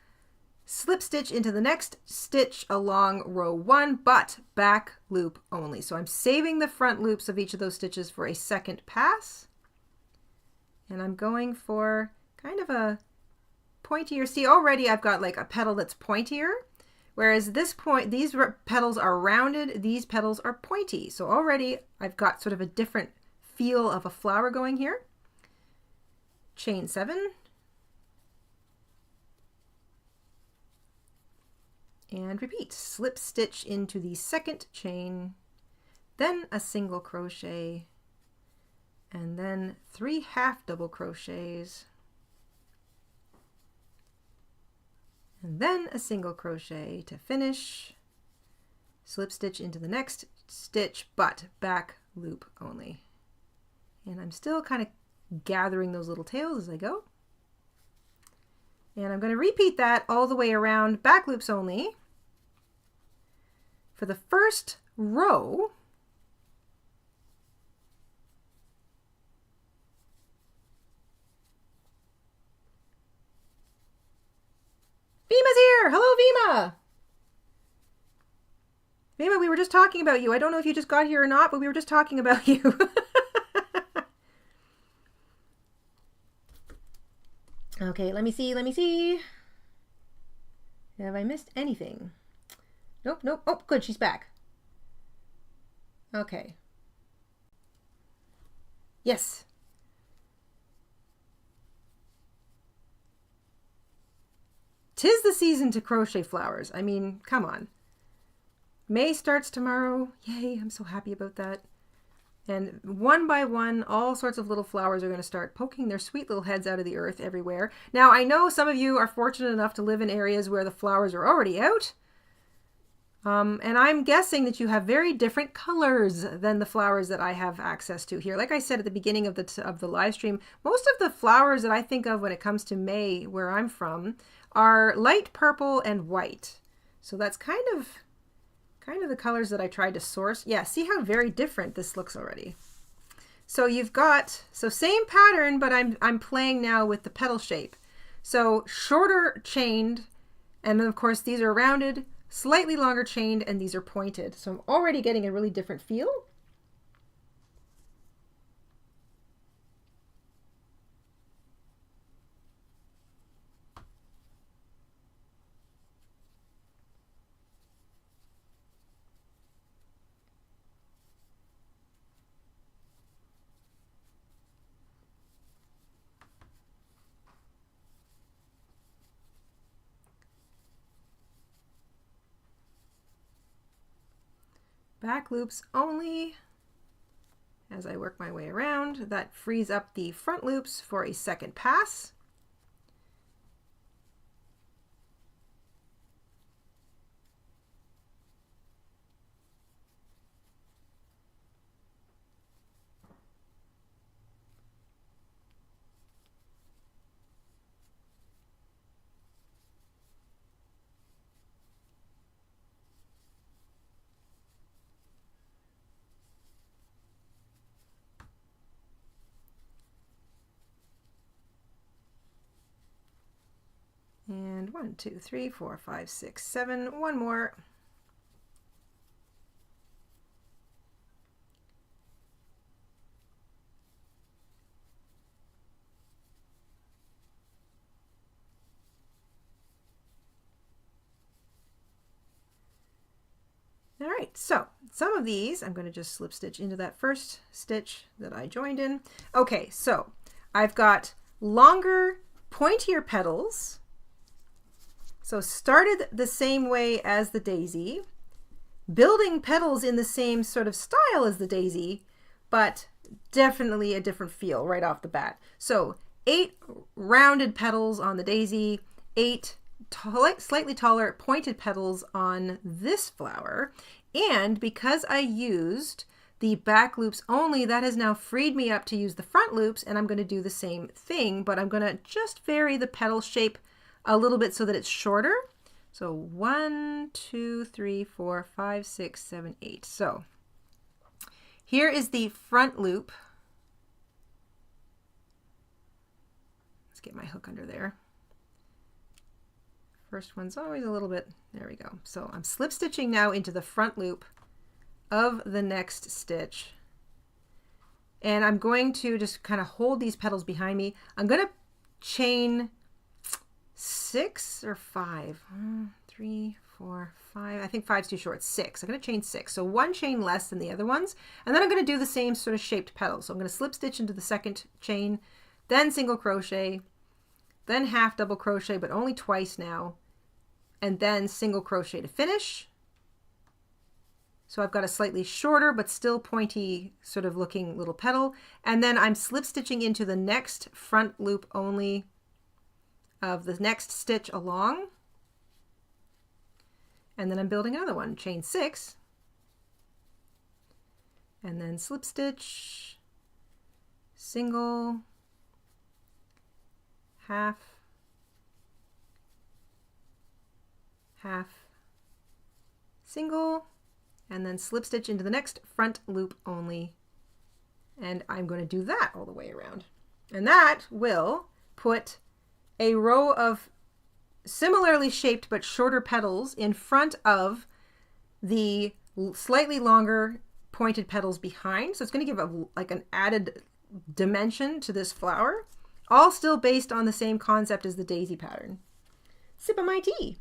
slip stitch into the next stitch along row 1, but back loop only. So I'm saving the front loops of each of those stitches for a second pass, and I'm going for kind of a pointier. See, already I've got like a petal that's pointier, whereas these petals are rounded, these petals are pointy. So already I've got sort of a different feel of a flower going here. Chain 7, and repeat. Slip stitch into the second chain, then a single crochet, and then 3 half double crochets, and then a single crochet to finish. Slip stitch into the next stitch, but back loop only. And I'm still kind of gathering those little tails as I go. And I'm going to repeat that all the way around, back loops only, for the first row. Vima's here! Hello, Vima! Vima, we were just talking about you. I don't know if you just got here or not, but we were just talking about you. Okay, let me see. Have I missed anything? Nope, nope. Oh, good, she's back. Okay. Yes. Tis the season to crochet flowers. I mean, come on. May starts tomorrow. Yay, I'm so happy about that. And one by one, all sorts of little flowers are going to start poking their sweet little heads out of the earth everywhere. Now, I know some of you are fortunate enough to live in areas where the flowers are already out. And I'm guessing that you have very different colors than the flowers that I have access to here. Like I said at the beginning of the live stream, most of the flowers that I think of when it comes to May, where I'm from, are light purple and white. So that's kind of the colors that I tried to source. Yeah, see how very different this looks already. So you've got, same pattern, but I'm playing now with the petal shape. So shorter chained, and then of course these are rounded, slightly longer chained, and these are pointed. So I'm already getting a really different feel. Back loops only as I work my way around. That frees up the front loops for a second pass. And 1, 2, 3, 4, 5, 6, 7, one more. All right, so some of these I'm going to just slip stitch into that first stitch that I joined in. Okay, so I've got longer, pointier petals. So started the same way as the daisy, building petals in the same sort of style as the daisy, but definitely a different feel right off the bat. So 8 rounded petals on the daisy, 8 slightly taller pointed petals on this flower. And because I used the back loops only, that has now freed me up to use the front loops, and I'm going to do the same thing, but I'm going to just vary the petal shape a little bit so that it's shorter. So 1, 2, 3, 4, 5, 6, 7, 8. So here is the front loop. Let's get my hook under there. First one's always a little bit, there we go. So I'm slip stitching now into the front loop of the next stitch. And I'm going to just kind of hold these petals behind me. I'm going to chain 6 or 5, 3, 4, 5. I think 5's too short. 6. I'm going to chain 6. So one chain less than the other ones. And then I'm going to do the same sort of shaped petals. So I'm going to slip stitch into the second chain, then single crochet, then half double crochet, but only twice now, and then single crochet to finish. So I've got a slightly shorter but still pointy sort of looking little petal. And then I'm slip stitching into the next front loop only of the next stitch along. And then I'm building another one, chain 6, and then slip stitch, single, half, half, single, and then slip stitch into the next front loop only. And I'm going to do that all the way around. And that will put a row of similarly shaped but shorter petals in front of the slightly longer pointed petals behind. So it's going to give like an added dimension to this flower, all still based on the same concept as the daisy pattern. Sip of my tea.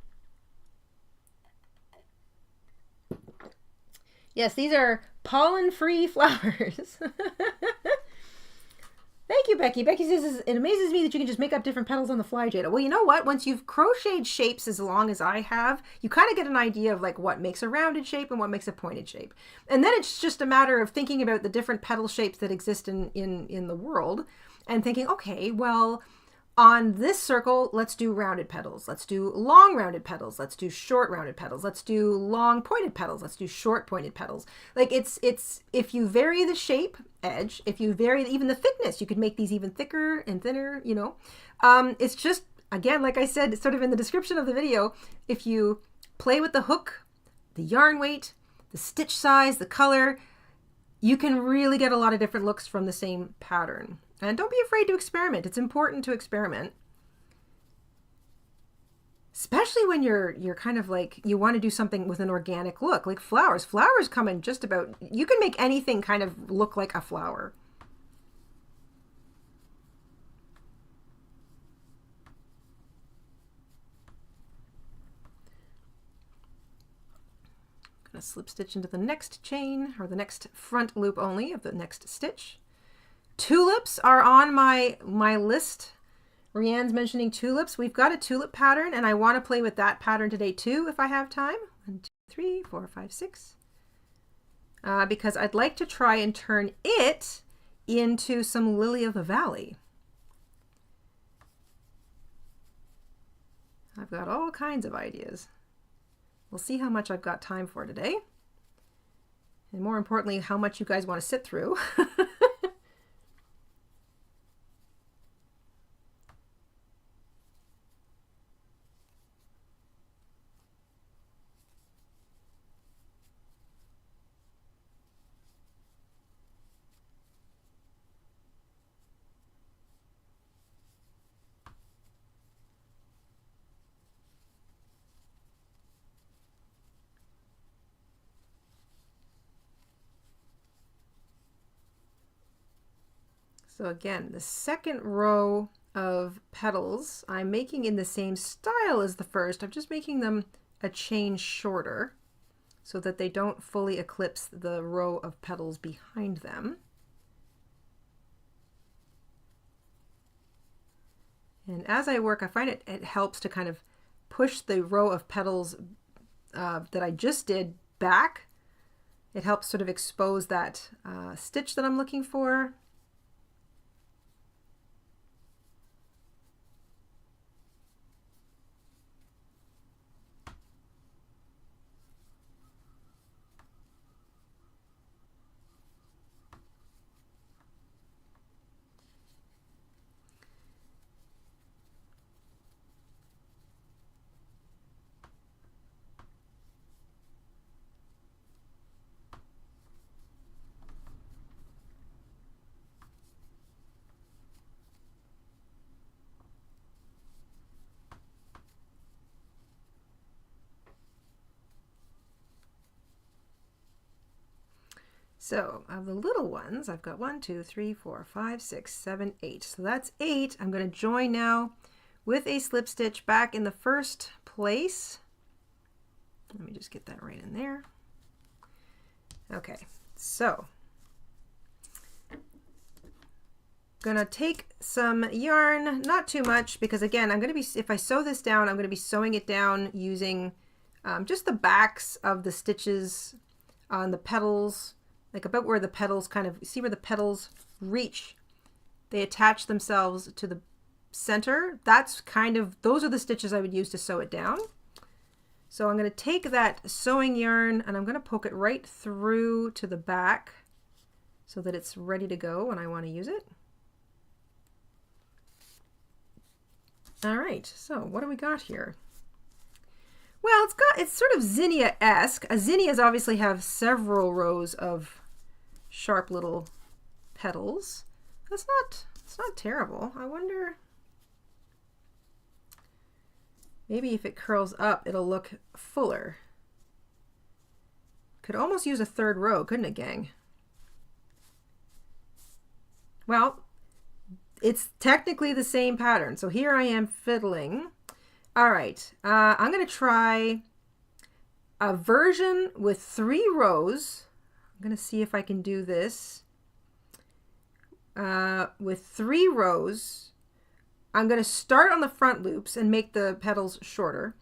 Yes, these are pollen-free flowers. Thank you, Becky. Becky says, it amazes me that you can just make up different petals on the fly, Jayda. Well, you know what? Once you've crocheted shapes as long as I have, you kind of get an idea of like what makes a rounded shape and what makes a pointed shape. And then it's just a matter of thinking about the different petal shapes that exist in the world and thinking, okay, well, on this circle, let's do rounded petals. Let's do long rounded petals. Let's do short rounded petals. Let's do long pointed petals. Let's do short pointed petals. Like it's if you vary the shape edge, if you vary even the thickness, you could make these even thicker and thinner, you know. It's just, again, like I said, sort of in the description of the video, if you play with the hook, the yarn weight, the stitch size, the color, you can really get a lot of different looks from the same pattern. And don't be afraid to experiment. It's important to experiment. Especially when you're kind of like, you want to do something with an organic look, like flowers. Flowers come in just about, you can make anything kind of look like a flower. I'm going to slip stitch into the next chain, or the next front loop only of the next stitch. Tulips are on my list. Rianne's mentioning tulips. We've got a tulip pattern, and I want to play with that pattern today too if I have time. 1, 2, 3, 4, 5, 6. Because I'd like to try and turn it into some lily of the valley. I've got all kinds of ideas. We'll see how much I've got time for today. And more importantly, how much you guys want to sit through. So again, the second row of petals I'm making in the same style as the first. I'm just making them a chain shorter so that they don't fully eclipse the row of petals behind them. And as I work, I find it helps to kind of push the row of petals that I just did back. It helps sort of expose that stitch that I'm looking for. So of the little ones, I've got 1, 2, 3, 4, 5, 6, 7, 8. So that's 8. I'm going to join now with a slip stitch back in the first place. Let me just get that right in there. Okay, so I'm going to take some yarn, not too much, because again, I'm going to be, if I sew this down, I'm going to be sewing it down using just the backs of the stitches on the petals, like about where the petals kind of, see where the petals reach. They attach themselves to the center. That's kind of, those are the stitches I would use to sew it down. So I'm going to take that sewing yarn and I'm going to poke it right through to the back so that it's ready to go when I want to use it. All right, so what do we got here? Well, it's sort of zinnia-esque. Zinnias obviously have several rows of sharp little petals. It's not terrible. I wonder, maybe if it curls up, it'll look fuller. Could almost use a third row, couldn't it, gang? Well, it's technically the same pattern. So here I am fiddling. All right, I'm going to try a version with 3 rows. I'm going to see if I can do this. With 3 rows, I'm going to start on the front loops and make the petals shorter.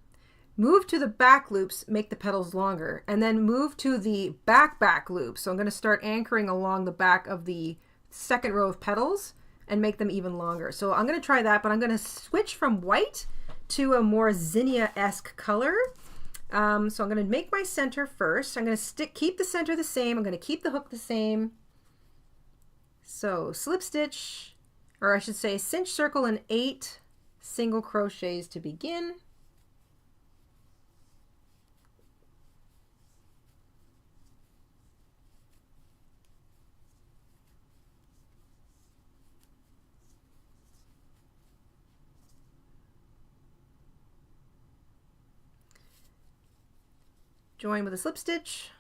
Move to the back loops, make the petals longer, and then move to the back loop. So I'm going to start anchoring along the back of the second row of petals and make them even longer. So I'm going to try that, but I'm going to switch from white to a more Zinnia-esque color. So I'm going to make my center first. I'm going to keep the center the same. I'm going to keep the hook the same. So slip stitch, or I should say cinch circle and 8 single crochets to begin. Join with a slip stitch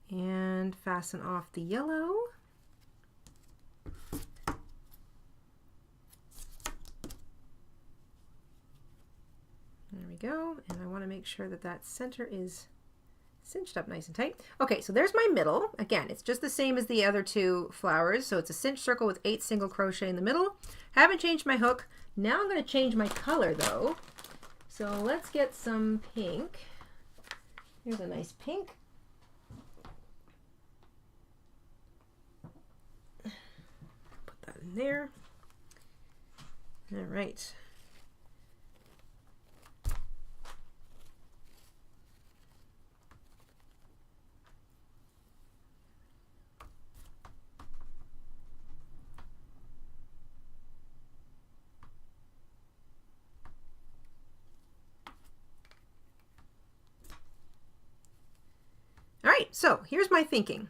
and fasten off the yellow. There we go, and I want to make sure that that center is cinched up nice and tight. Okay, so there's my middle. Again, it's just the same as the other 2 flowers, so it's a cinch circle with 8 single crochet in the middle. Haven't changed my hook. Now I'm going to change my color though. So let's get some pink. Here's a nice pink. Put that in there. All right. All right, so here's my thinking.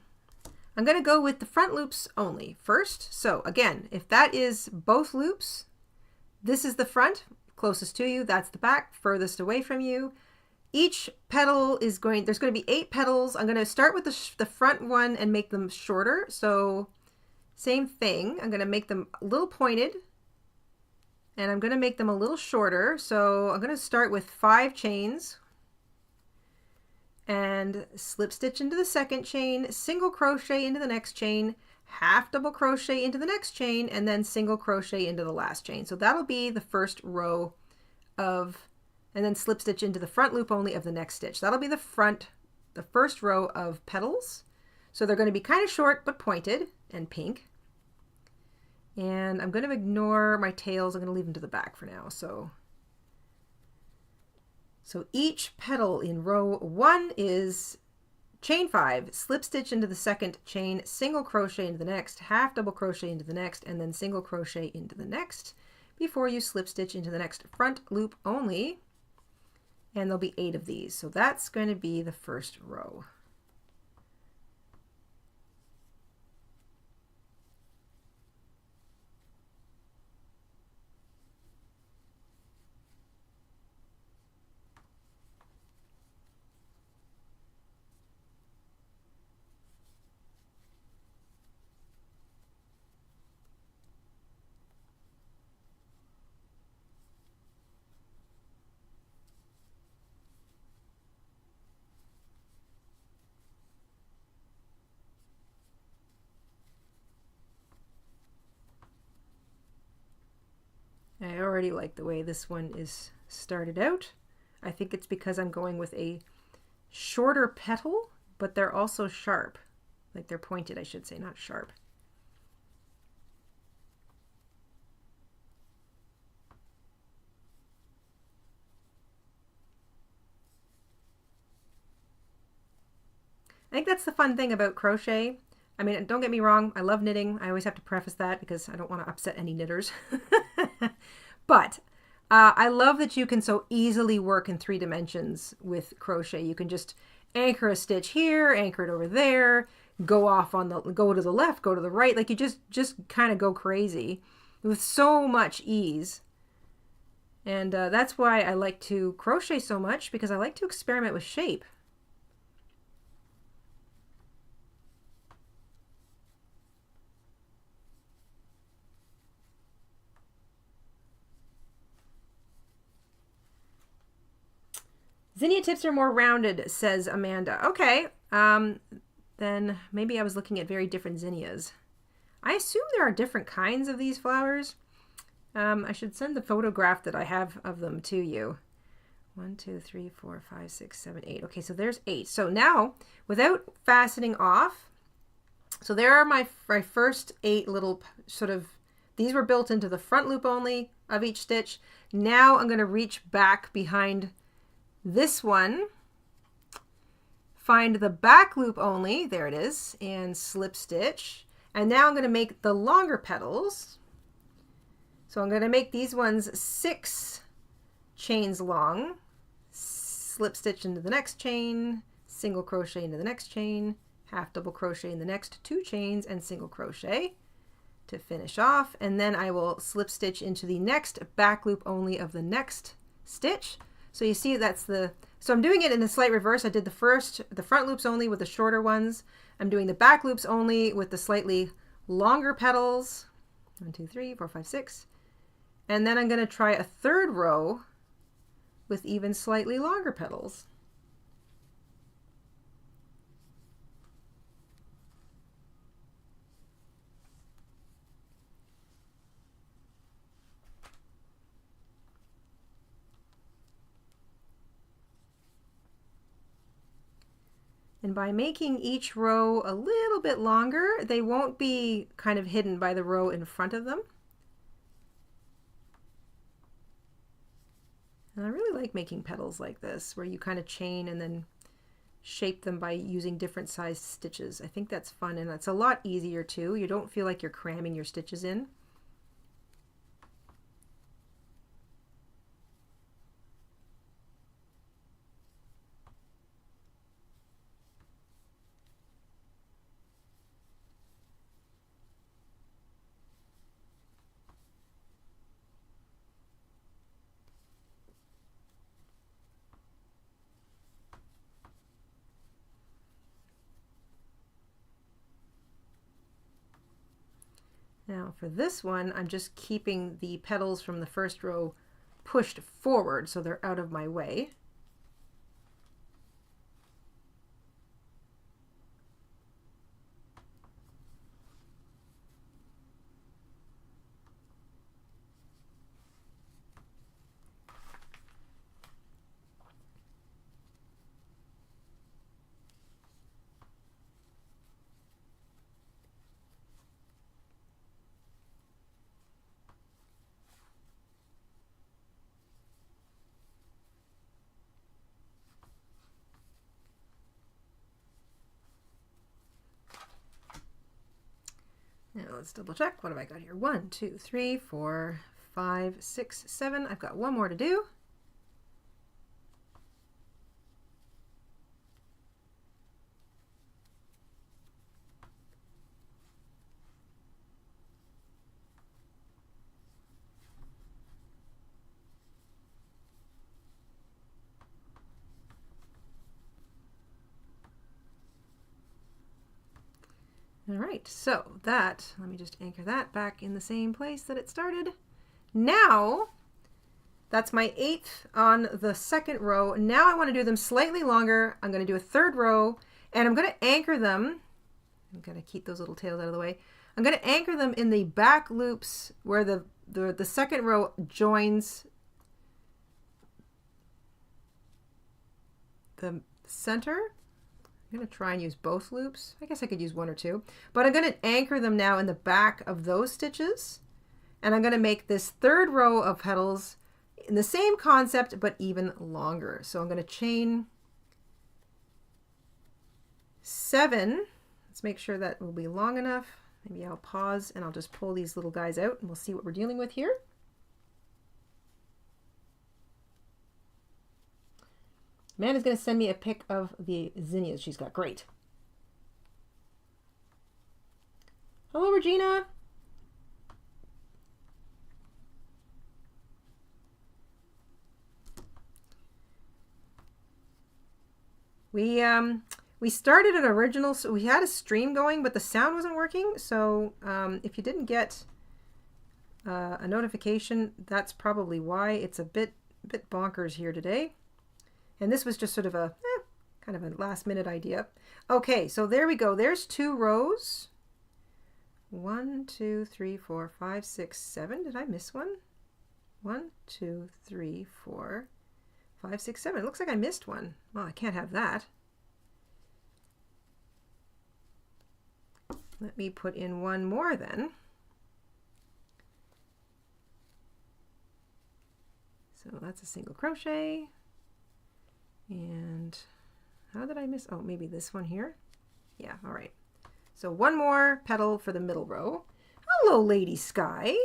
I'm going to go with the front loops only first. So again, if that is both loops, this is the front, closest to you, that's the back, furthest away from you. Each petal is there's going to be 8 petals. I'm going to start with the front one and make them shorter. So same thing, I'm going to make them a little pointed and I'm going to make them a little shorter. So I'm going to start with 5 chains. And slip stitch into the second chain, single crochet into the next chain, half double crochet into the next chain, and then single crochet into the last chain. So that'll be the first row of, and then slip stitch into the front loop only of the next stitch. That'll be the first row of petals. So they're going to be kind of short but pointed and pink. And I'm going to ignore my tails. I'm going to leave them to the back for now. So each petal in row 1 is chain 5, slip stitch into the second chain, single crochet into the next, half double crochet into the next, and then single crochet into the next before you slip stitch into the next front loop only. And there'll be 8 of these. So that's going to be the first row. I already like the way this one is started out. I think it's because I'm going with a shorter petal, but they're also sharp. Like they're pointed, I should say, not sharp. I think that's the fun thing about crochet. I mean, don't get me wrong, I love knitting. I always have to preface that because I don't want to upset any knitters. But I love that you can so easily work in 3 dimensions with crochet. You can just anchor a stitch here, anchor it over there, go to the left, go to the right. Like you just kind of go crazy with so much ease. And that's why I like to crochet so much, because I like to experiment with shape. Zinnia tips are more rounded, says Amanda. Okay, then maybe I was looking at very different zinnias. I assume there are different kinds of these flowers. I should send the photograph that I have of them to you. 1, 2, 3, 4, 5, 6, 7, 8. Okay, so there's 8. So now, without fastening off, so there are my first 8 little sort of, these were built into the front loop only of each stitch. Now I'm going to reach back behind this one, find the back loop only, there it is, and slip stitch. And now I'm going to make the longer petals. So I'm going to make these ones 6 chains long, slip stitch into the next chain, single crochet into the next chain, half double crochet in the next 2 chains, and single crochet to finish off. And then I will slip stitch into the next back loop only of the next stitch. So you see that's the, so I'm doing it in the slight reverse. I did the front loops only with the shorter ones. I'm doing the back loops only with the slightly longer petals. 1, 2, 3, 4, 5, 6. And then I'm going to try a third row with even slightly longer petals. And by making each row a little bit longer, they won't be kind of hidden by the row in front of them. And I really like making petals like this, where you kind of chain and then shape them by using different sized stitches. I think that's fun, and it's a lot easier too. You don't feel like you're cramming your stitches in. Now for this one, I'm just keeping the petals from the first row pushed forward so they're out of my way. Now let's double check. What have I got here? 1, 2, 3, 4, 5, 6, 7. I've got one more to do. All right, so that, let me just anchor that back in the same place that it started. Now, that's my 8th on the second row. Now I want to do them slightly longer. I'm going to do a third row, and I'm going to anchor them. I'm going to keep those little tails out of the way. I'm going to anchor them in the back loops where the second row joins the center. I'm going to try and use both loops. I guess I could use 1 or 2, but I'm going to anchor them now in the back of those stitches, and I'm going to make this third row of petals in the same concept but even longer. So I'm going to chain 7. Let's make sure that will be long enough. Maybe I'll pause and I'll just pull these little guys out and we'll see what we're dealing with here. Amanda's going to send me a pic of the zinnias she's got. Great. Hello, Regina. We started an original, so we had a stream going, but the sound wasn't working. So if you didn't get a notification, that's probably why. It's a bit bonkers here today. And this was just sort of a kind of a last minute idea. Okay, so there we go. There's 2 rows. 1, 2, 3, 4, 5, 6, 7. Did I miss one? 1, 2, 3, 4, 5, 6, 7. It looks like I missed one. Well, I can't have that. Let me put in one more then. So that's a single crochet. And how did I miss? Oh, maybe this one here. Yeah, all right. So one more petal for the middle row. Hello, Lady Sky.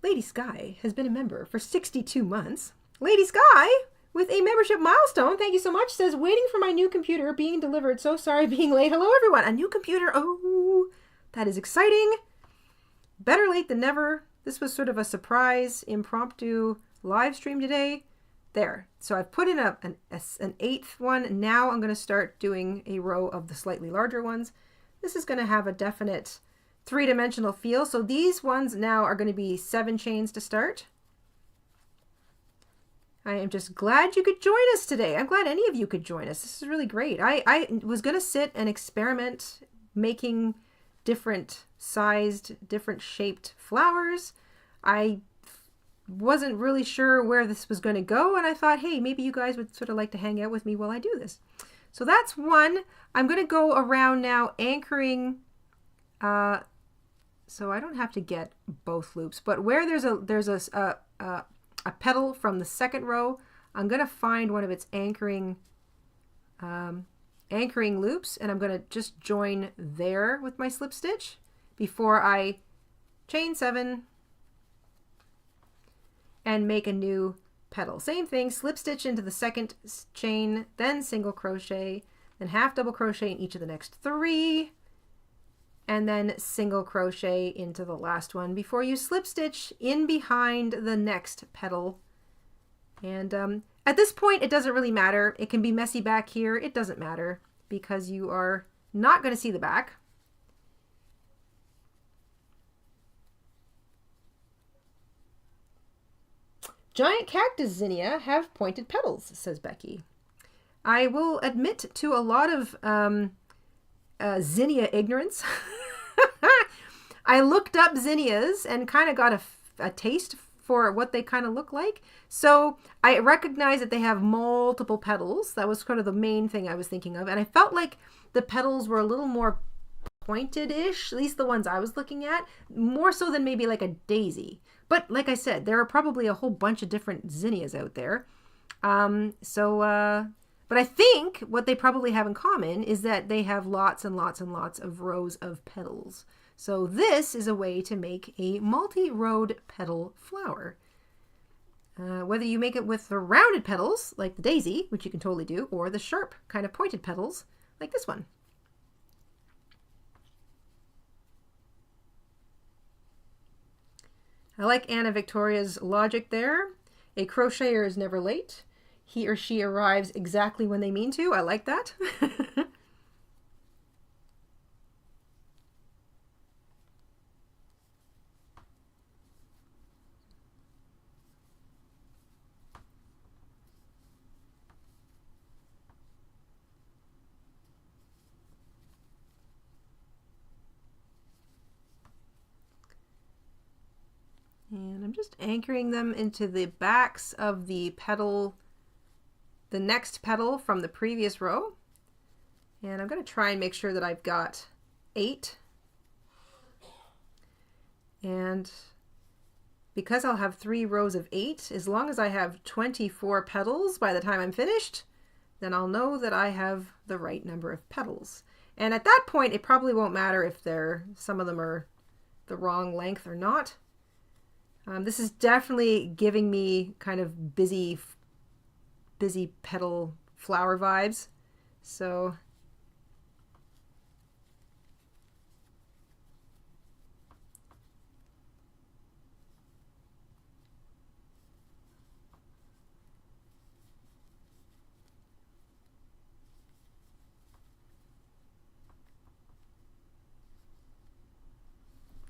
Lady Sky has been a member for 62 months. Lady Sky, with a membership milestone, thank you so much, says, waiting for my new computer being delivered. So sorry being late. Hello, everyone. A new computer. Oh, that is exciting. Better late than never. This was sort of a surprise, impromptu live stream today. There. So I've put in an 8th one. Now I'm going to start doing a row of the slightly larger ones. This is going to have a definite 3-dimensional feel. So these ones now are going to be 7 chains to start. I am just glad you could join us today. I'm glad any of you could join us. This is really great. I was going to sit and experiment making different sized, different shaped flowers. I wasn't really sure where this was going to go, and I thought, hey, maybe you guys would sort of like to hang out with me while I do this. So that's one. I'm going to go around now anchoring, so I don't have to get both loops, but where there's a petal from the second row, I'm going to find one of its anchoring loops, and I'm going to just join there with my slip stitch before I chain 7 and make a new petal. Same thing, slip stitch into the second chain, then single crochet, then half double crochet in each of the next 3, and then single crochet into the last one before you slip stitch in behind the next petal. And at this point, it doesn't really matter. It can be messy back here. It doesn't matter because you are not going to see the back. Giant cactus zinnia have pointed petals, says Becky. I will admit to a lot of zinnia ignorance. I looked up zinnias and kind of got a taste for what they kind of look like. So I recognize that they have multiple petals. That was kind of the main thing I was thinking of. And I felt like the petals were a little more pointed-ish, at least the ones I was looking at, more so than maybe like a daisy. But like I said, there are probably a whole bunch of different zinnias out there. But I think what they probably have in common is that they have lots and lots and lots of rows of petals. So this is a way to make a multi-rowed petal flower. Whether you make it with the rounded petals, like the daisy, which you can totally do, or the sharp kind of pointed petals, like this one. I like Anna Victoria's logic there. A crocheter is never late. He or she arrives exactly when they mean to. I like that. And I'm just anchoring them into the backs of the petal, the next petal from the previous row. And I'm going to try and make sure that I've got 8. And because I'll have 3 rows of 8, as long as I have 24 petals by the time I'm finished, then I'll know that I have the right number of petals. And at that point, it probably won't matter if some of them are the wrong length or not. This is definitely giving me kind of busy petal flower vibes. So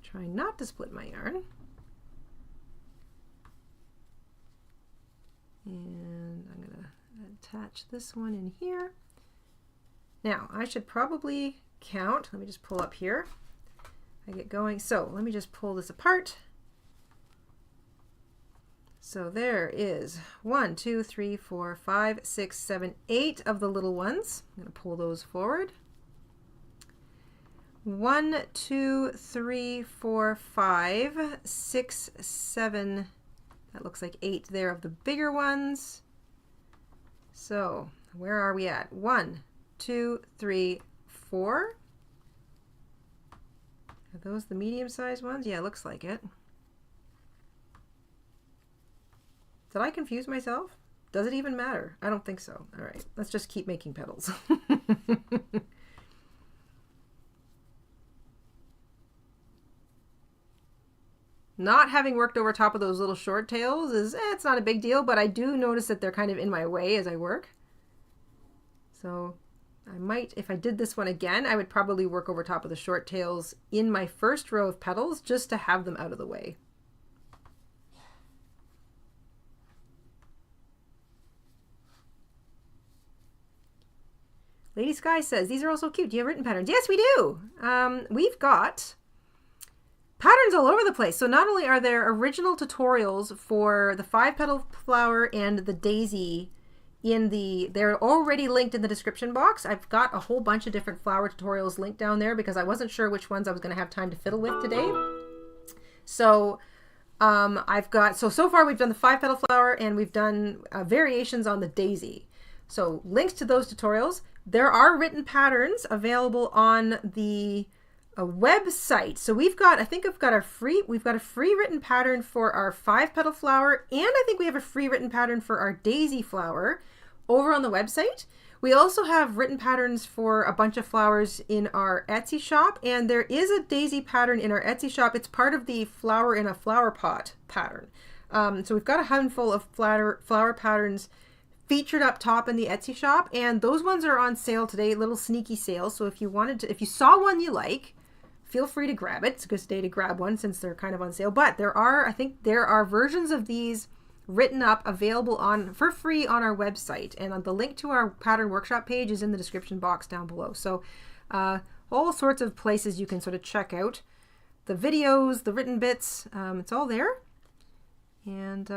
try not to split my yarn. And I'm going to attach this one in here. Now, I should probably count. Let me just pull up here. I get going. So let me just pull this apart. So there is 1, 2, 3, 4, 5, 6, 7, 8 of the little ones. I'm going to pull those forward. 1, 2, 3, 4, 5, 6, 7. That looks like 8 there of the bigger ones. So where are we at? 1, 2, 3, 4. Are those the medium-sized ones? Yeah, looks like it. Did I confuse myself? Does it even matter? I don't think so. All right, let's just keep making petals. Not having worked over top of those little short tails is, it's not a big deal, but I do notice that they're kind of in my way as I work. So I might, if I did this one again, I would probably work over top of the short tails in my first row of petals just to have them out of the way. Lady Sky says, these are all so cute. Do you have written patterns? Yes, we do. We've got patterns all over the place. So not only are there original tutorials for the 5-petal flower and the daisy they're already linked in the description box. I've got a whole bunch of different flower tutorials linked down there because I wasn't sure which ones I was going to have time to fiddle with today. So so far we've done the 5-petal flower and we've done variations on the daisy. So links to those tutorials. There are written patterns available on the website. So we've got, I think we've got a free written pattern for our 5-petal flower, and I think we have a free written pattern for our daisy flower over on the website. We also have written patterns for a bunch of flowers in our Etsy shop, and there is a daisy pattern in our Etsy shop. It's part of the flower in a flower pot pattern. So we've got a handful of flower patterns featured up top in the Etsy shop, and those ones are on sale today, little sneaky sales. So if you saw one you like, feel free to grab it. It's a good day to grab one since they're kind of on sale. But I think there are versions of these written up available for free on our website, and the link to our pattern workshop page is in the description box down below. So all sorts of places you can sort of check out the videos, the written bits. It's all there. And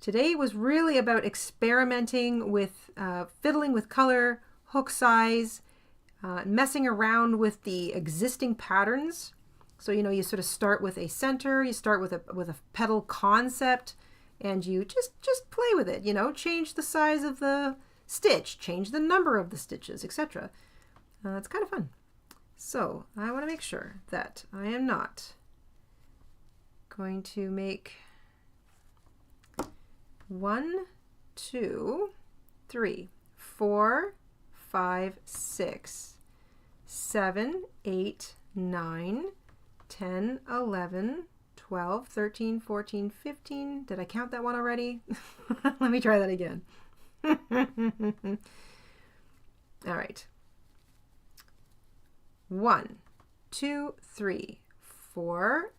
today was really about experimenting with fiddling with color, hook size, messing around with the existing patterns. So, you sort of start with a center, you start with a petal concept, and you just play with it, change the size of the stitch, change the number of the stitches, etc. It's kind of fun. So I want to make sure that I am not going to make 1, 2, 3, 4, 5, 6, 7, 8, 9, 10, 11, 12, 13, 14, 15. Did I count that one already? Let me try that again. All right. 1, 2, 3, 4,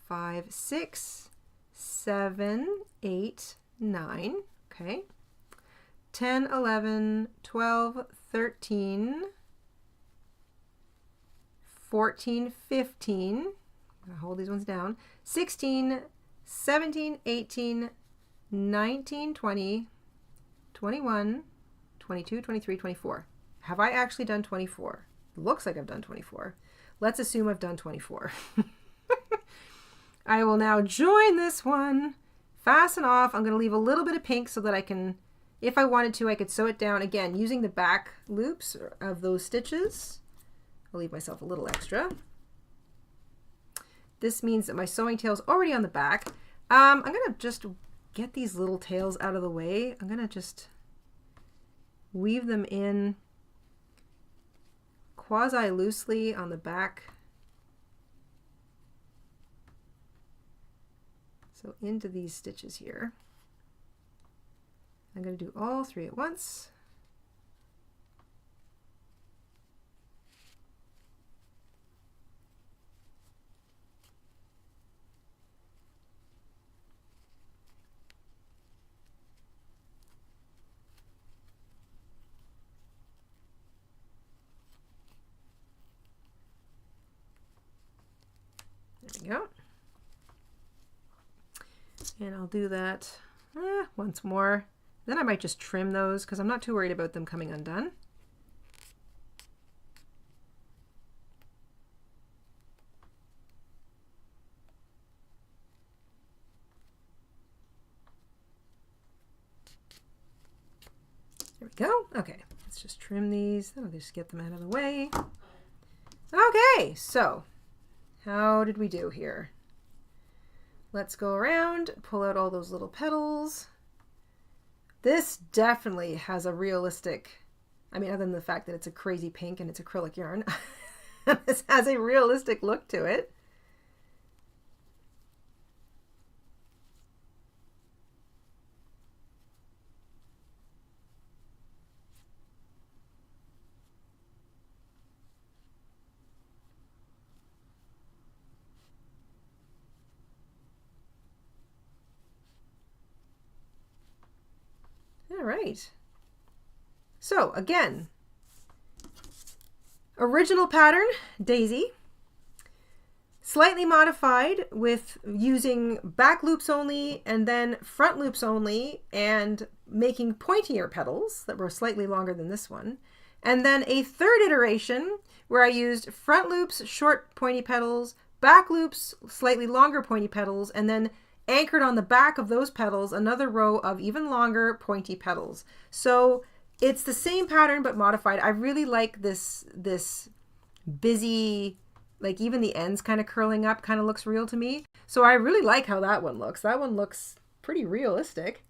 5, 6, 7, 8, 9. Okay. 10, 11, 12, 13, 14, 15. I'll hold these ones down. 16, 17, 18, 19, 20, 21, 22, 23, 24. Have I actually done 24? Looks like I've done 24. Let's assume I've done 24. I will now join this one, fasten off. I'm going to leave a little bit of pink so that I can, if I wanted to, I could sew it down again using the back loops of those stitches. I'll leave myself a little extra. This means that my sewing tail is already on the back. I'm going to just get these little tails out of the way. I'm going to just weave them in quasi loosely on the back. So into these stitches here. I'm going to do all 3 at once. There we go. And I'll do that once more. Then I might just trim those because I'm not too worried about them coming undone. There we go. Okay, let's just trim these. I'll just get them out of the way. Okay, so how did we do here? Let's go around, pull out all those little petals. This definitely has a realistic, I mean, other than the fact that it's a crazy pink and it's acrylic yarn, this has a realistic look to it. All right. So again, original pattern, daisy, slightly modified with using back loops only and then front loops only and making pointier petals that were slightly longer than this one. And then a third iteration where I used front loops, short pointy petals, back loops, slightly longer pointy petals, and then anchored on the back of those petals another row of even longer pointy petals. So it's the same pattern but modified. I really like this busy, like even the ends kind of curling up kind of looks real to me. So I really like how that one looks. That one looks pretty realistic.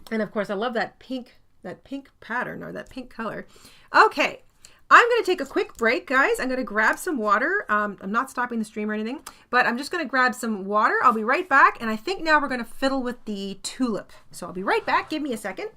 And of course I love that pink pattern, or that pink color. Okay. I'm going to take a quick break, guys. I'm going to grab some water. I'm not stopping the stream or anything, but I'm just going to grab some water. I'll be right back. And I think now we're going to fiddle with the tulip. So I'll be right back. Give me a second.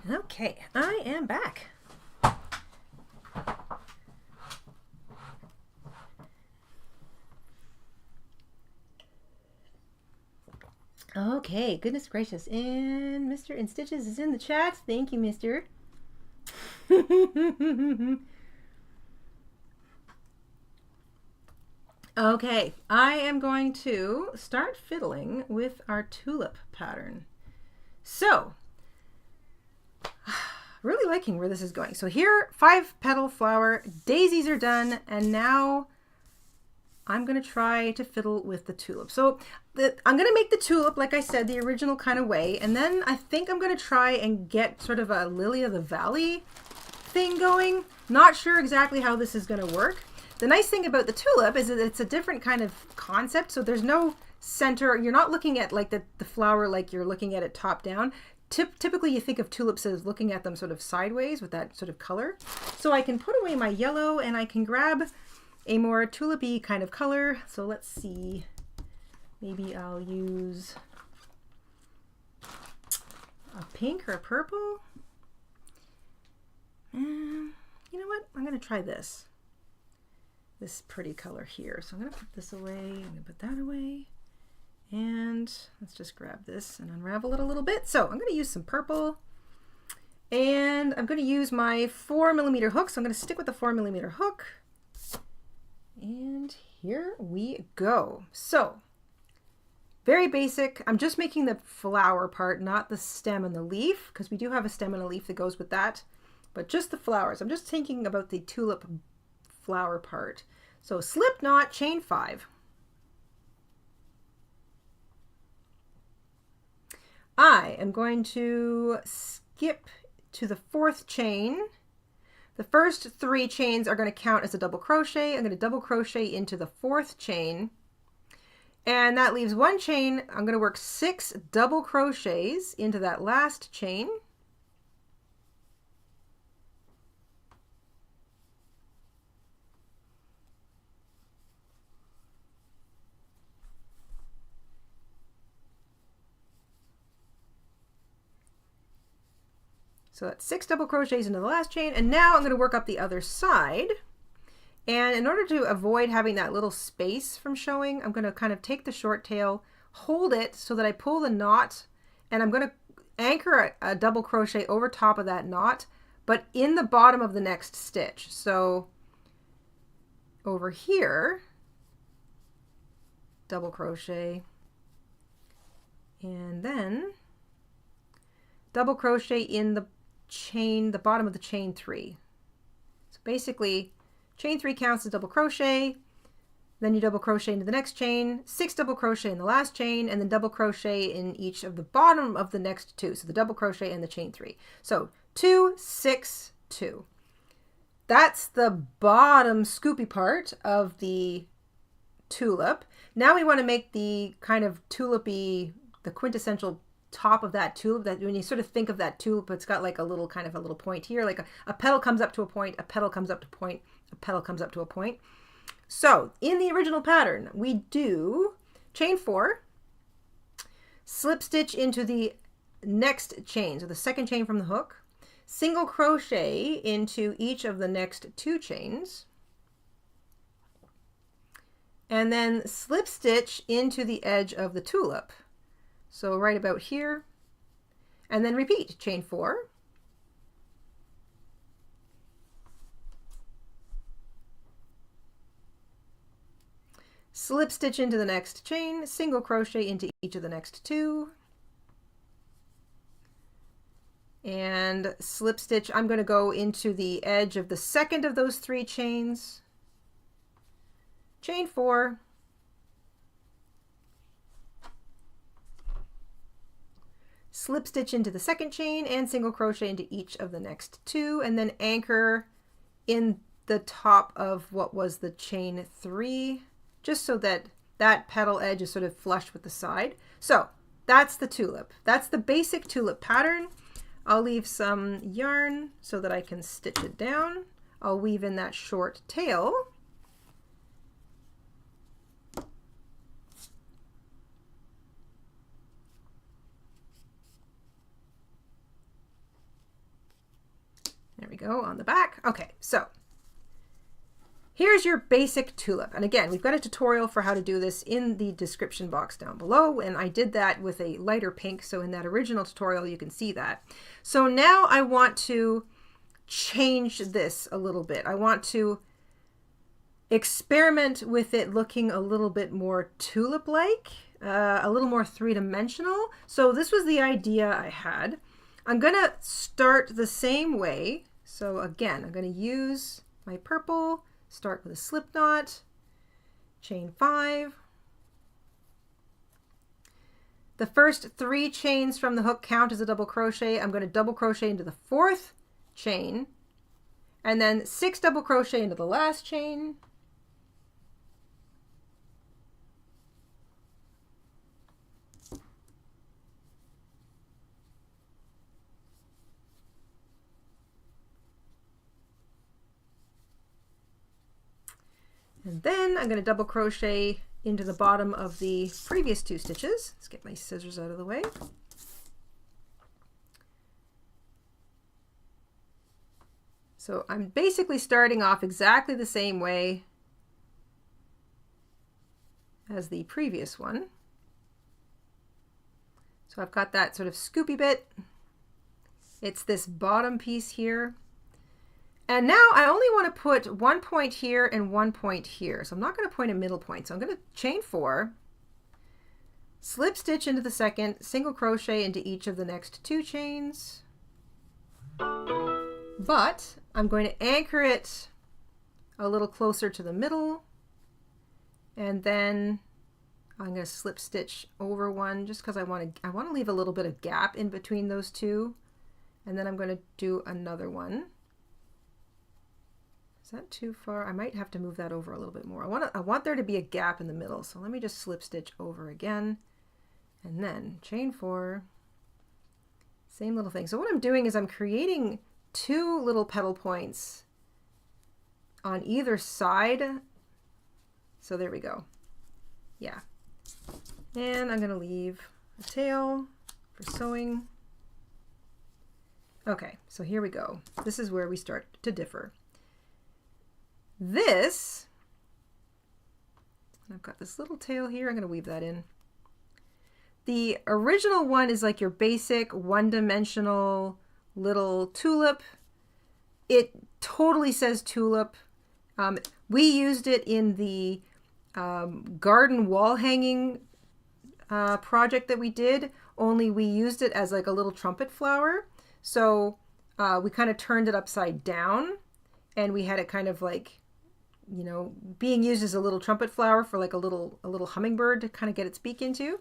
Okay, I am back. Okay, goodness gracious. And Mr. InStitches is in the chat. Thank you, Mr. Okay, I am going to start fiddling with our tulip pattern. So, really liking where this is going. So here, 5-petal flower, daisies are done, and now I'm going to try to fiddle with the tulip. So I'm going to make the tulip, like I said, the original kind of way, and then I think I'm going to try and get sort of a lily of the valley thing going. Not sure exactly how this is going to work. The nice thing about the tulip is that it's a different kind of concept, so there's no center. You're not looking at like the flower like you're looking at it top down. Typically you think of tulips as looking at them sort of sideways with that sort of color. So I can put away my yellow and I can grab a more tulipy kind of color. So let's see, maybe I'll use a pink or a purple. You know what? I'm going to try this pretty color here. So I'm going to put this away. I'm going to put that away. And let's just grab this and unravel it a little bit. So I'm going to use some purple. And I'm going to use my 4mm hook. So I'm going to stick with the 4mm hook. And here we go. So very basic. I'm just making the flower part, not the stem and the leaf, because we do have a stem and a leaf that goes with that. But just the flowers. I'm just thinking about the tulip flower part. So slip knot, chain 5. I am going to skip to the 4th chain. The first 3 chains are going to count as a double crochet. I'm going to double crochet into the 4th chain, and that leaves 1 chain. I'm going to work 6 double crochets into that last chain. So that's 6 double crochets into the last chain, and now I'm going to work up the other side. And in order to avoid having that little space from showing, I'm going to kind of take the short tail, hold it so that I pull the knot, and I'm going to anchor a double crochet over top of that knot, but in the bottom of the next stitch. So over here, double crochet, and then double crochet in the chain, the bottom of the chain 3. So basically chain 3 counts as double crochet, then you double crochet into the next chain, 6 double crochet in the last chain, and then double crochet in each of the bottom of the next 2. So the double crochet and the chain 3. So 2, 6, 2. That's the bottom scoopy part of the tulip. Now we want to make the kind of tulipy, the quintessential top of that tulip, that when you sort of think of that tulip, it's got like a little kind of a little point here, like a petal comes up to a point, a petal comes up to a point, a petal comes up to a point. So in the original pattern, we do chain 4, slip stitch into the next chain, so the second chain from the hook, single crochet into each of the next 2 chains, and then slip stitch into the edge of the tulip. So right about here, and then repeat, chain 4, slip stitch into the next chain, single crochet into each of the next 2, and slip stitch. I'm going to go into the edge of the second of those 3 chains, chain 4, slip stitch into the second chain and single crochet into each of the next 2, and then anchor in the top of what was the chain 3, just so that that petal edge is sort of flush with the side. So that's the tulip. That's the basic tulip pattern. I'll leave some yarn so that I can stitch it down. I'll weave in that short tail. There we go on the back. Okay, so here's your basic tulip. And again, we've got a tutorial for how to do this in the description box down below. And I did that with a lighter pink. So in that original tutorial, you can see that. So now I want to change this a little bit. I want to experiment with it looking a little bit more tulip-like, a little more three-dimensional. So this was the idea I had. I'm gonna start the same way. So again, I'm gonna use my purple, start with a slip knot, chain 5. The first 3 chains from the hook count as a double crochet. I'm going to double crochet into the 4th chain, and then 6 double crochet into the last chain. And then I'm going to double crochet into the bottom of the previous 2 stitches. Let's get my scissors out of the way. So I'm basically starting off exactly the same way as the previous one. So I've got that sort of scoopy bit. It's this bottom piece here. And now I only want to put 1 point here and 1 point here. So I'm not going to point a middle point. So I'm going to chain 4, slip stitch into the second, single crochet into each of the next 2 chains. But I'm going to anchor it a little closer to the middle. And then I'm going to slip stitch over one just because I want to leave a little bit of gap in between those 2. And then I'm going to do another one. Is that too far? I might have to move that over a little bit more. I want there to be a gap in the middle. So let me just slip stitch over again and then chain 4. Same little thing. So what I'm doing is I'm creating 2 little petal points on either side. So there we go. Yeah. And I'm going to leave a tail for sewing. Okay, so here we go. This is where we start to differ. This, I've got this little tail here. I'm going to weave that in. The original one is like your basic one-dimensional little tulip. It totally says tulip. We used it in the garden wall hanging project that we did, only we used it as like a little trumpet flower. So we kind of turned it upside down, and we had it kind of like, you know, being used as a little trumpet flower for like a little hummingbird to kind of get its beak into.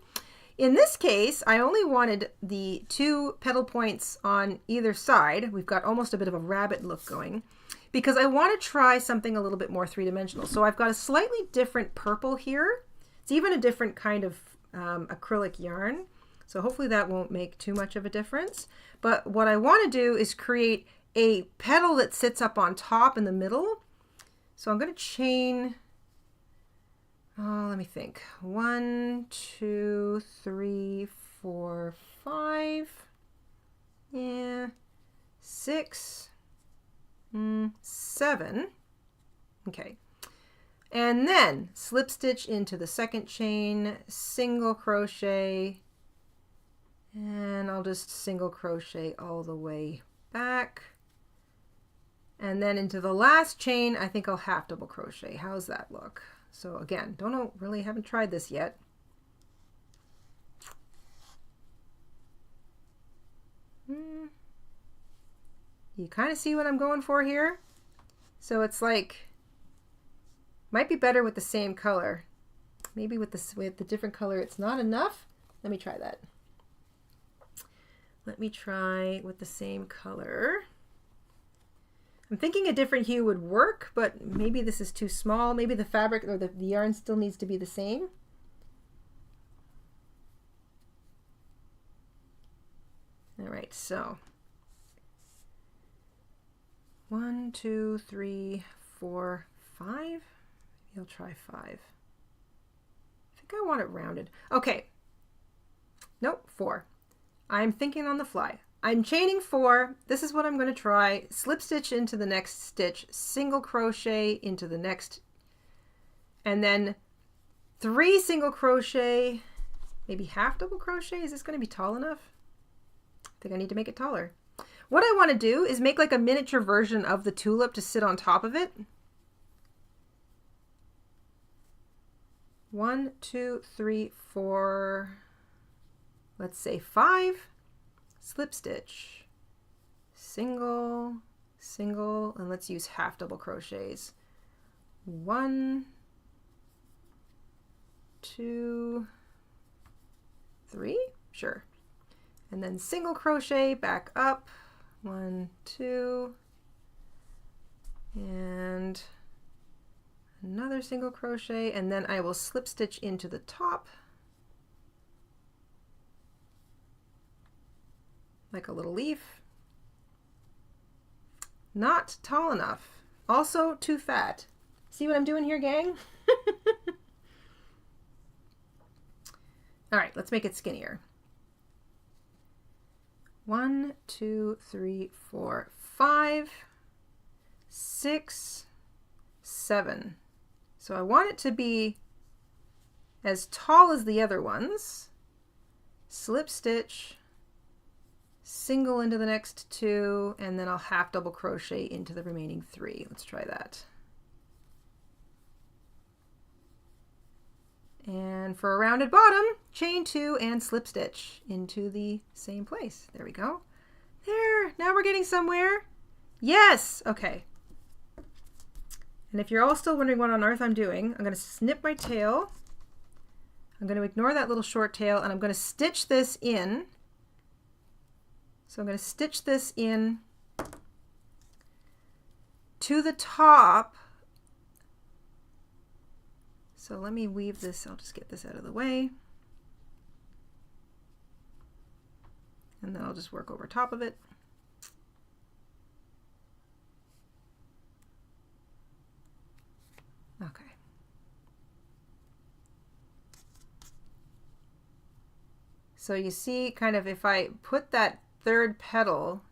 In this case, I only wanted the 2 petal points on either side. We've got almost a bit of a rabbit look going because I want to try something a little bit more three-dimensional. So I've got a slightly different purple here. It's even a different kind of acrylic yarn. So hopefully that won't make too much of a difference. But what I want to do is create a petal that sits up on top in the middle. So I'm going to chain, let me think, 1, 2, 3, 4, 5, yeah, 6, 7, okay. And then slip stitch into the second chain, single crochet, and I'll just single crochet all the way back. And then into the last chain, I think I'll half double crochet. How's that look? So again, haven't tried this yet. You kind of see what I'm going for here? So it's like, might be better with the same color. Maybe with the different color, it's not enough. Let me try that. Let me try with the same color. I'm thinking a different hue would work, but maybe this is too small. Maybe the fabric or the yarn still needs to be the same. All right, so 1, 2, 3, 4, 5. Maybe I'll try 5. I think I want it rounded. Okay. Nope, 4. I'm thinking on the fly. I'm chaining 4. This is what I'm going to try. Slip stitch into the next stitch, single crochet into the next, and then 3 single crochet, maybe half double crochet. Is this going to be tall enough? I think I need to make it taller. What I want to do is make like a miniature version of the tulip to sit on top of it. 1, 2, 3, 4, let's say 5, slip stitch, single, single, and let's use half double crochets. 1, 2, 3, sure. And then single crochet back up, 1, 2, and another single crochet, and then I will slip stitch into the top like a little leaf. Not tall enough. Also too fat. See what I'm doing here, gang? All right, let's make it skinnier. 1, 2, 3, 4, 5, 6, 7. So I want it to be as tall as the other ones. Slip stitch, single into the next 2, and then I'll half double crochet into the remaining 3. Let's try that. And for a rounded bottom, chain 2 and slip stitch into the same place. There we go. There, now we're getting somewhere. Yes, okay. And if you're all still wondering what on earth I'm doing, I'm going to snip my tail. I'm going to ignore that little short tail, and I'm going to stitch this in. So I'm going to stitch this in to the top. So let me weave this. I'll just get this out of the way. And then I'll just work over top of it. Okay. So you see, kind of, if I put that third petal,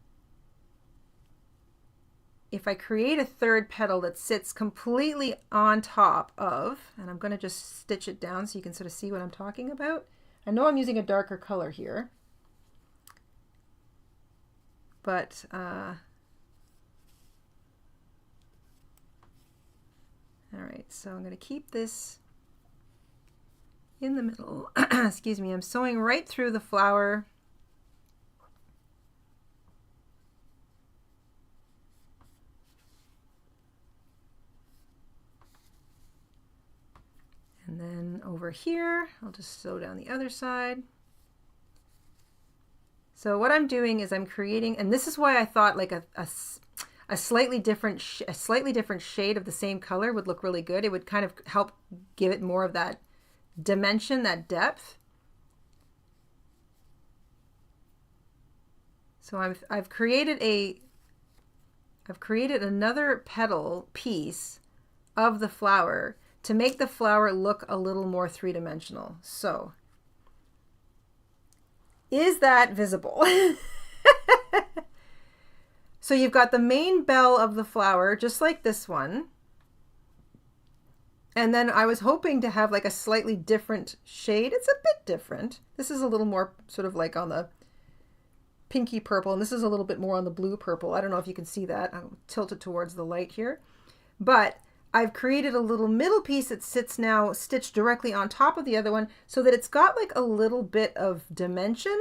if I create a third petal that sits completely on top of, and I'm going to just stitch it down so you can sort of see what I'm talking about. I know I'm using a darker color here, but all right, so I'm going to keep this in the middle. Excuse me, I'm sewing right through the flower. And then over here, I'll just sew down the other side. So what I'm doing is I'm creating, and this is why I thought like a slightly different shade of the same color would look really good. It would kind of help give it more of that dimension, that depth. So I've created another petal piece of the flower to make the flower look a little more three-dimensional. So, is that visible? So you've got the main bell of the flower, just like this one. And then I was hoping to have like a slightly different shade. It's a bit different. This is a little more sort of like on the pinky purple, and this is a little bit more on the blue purple. I don't know if you can see that. I'll tilt it towards the light here. But I've created a little middle piece that sits now stitched directly on top of the other one so that it's got like a little bit of dimension.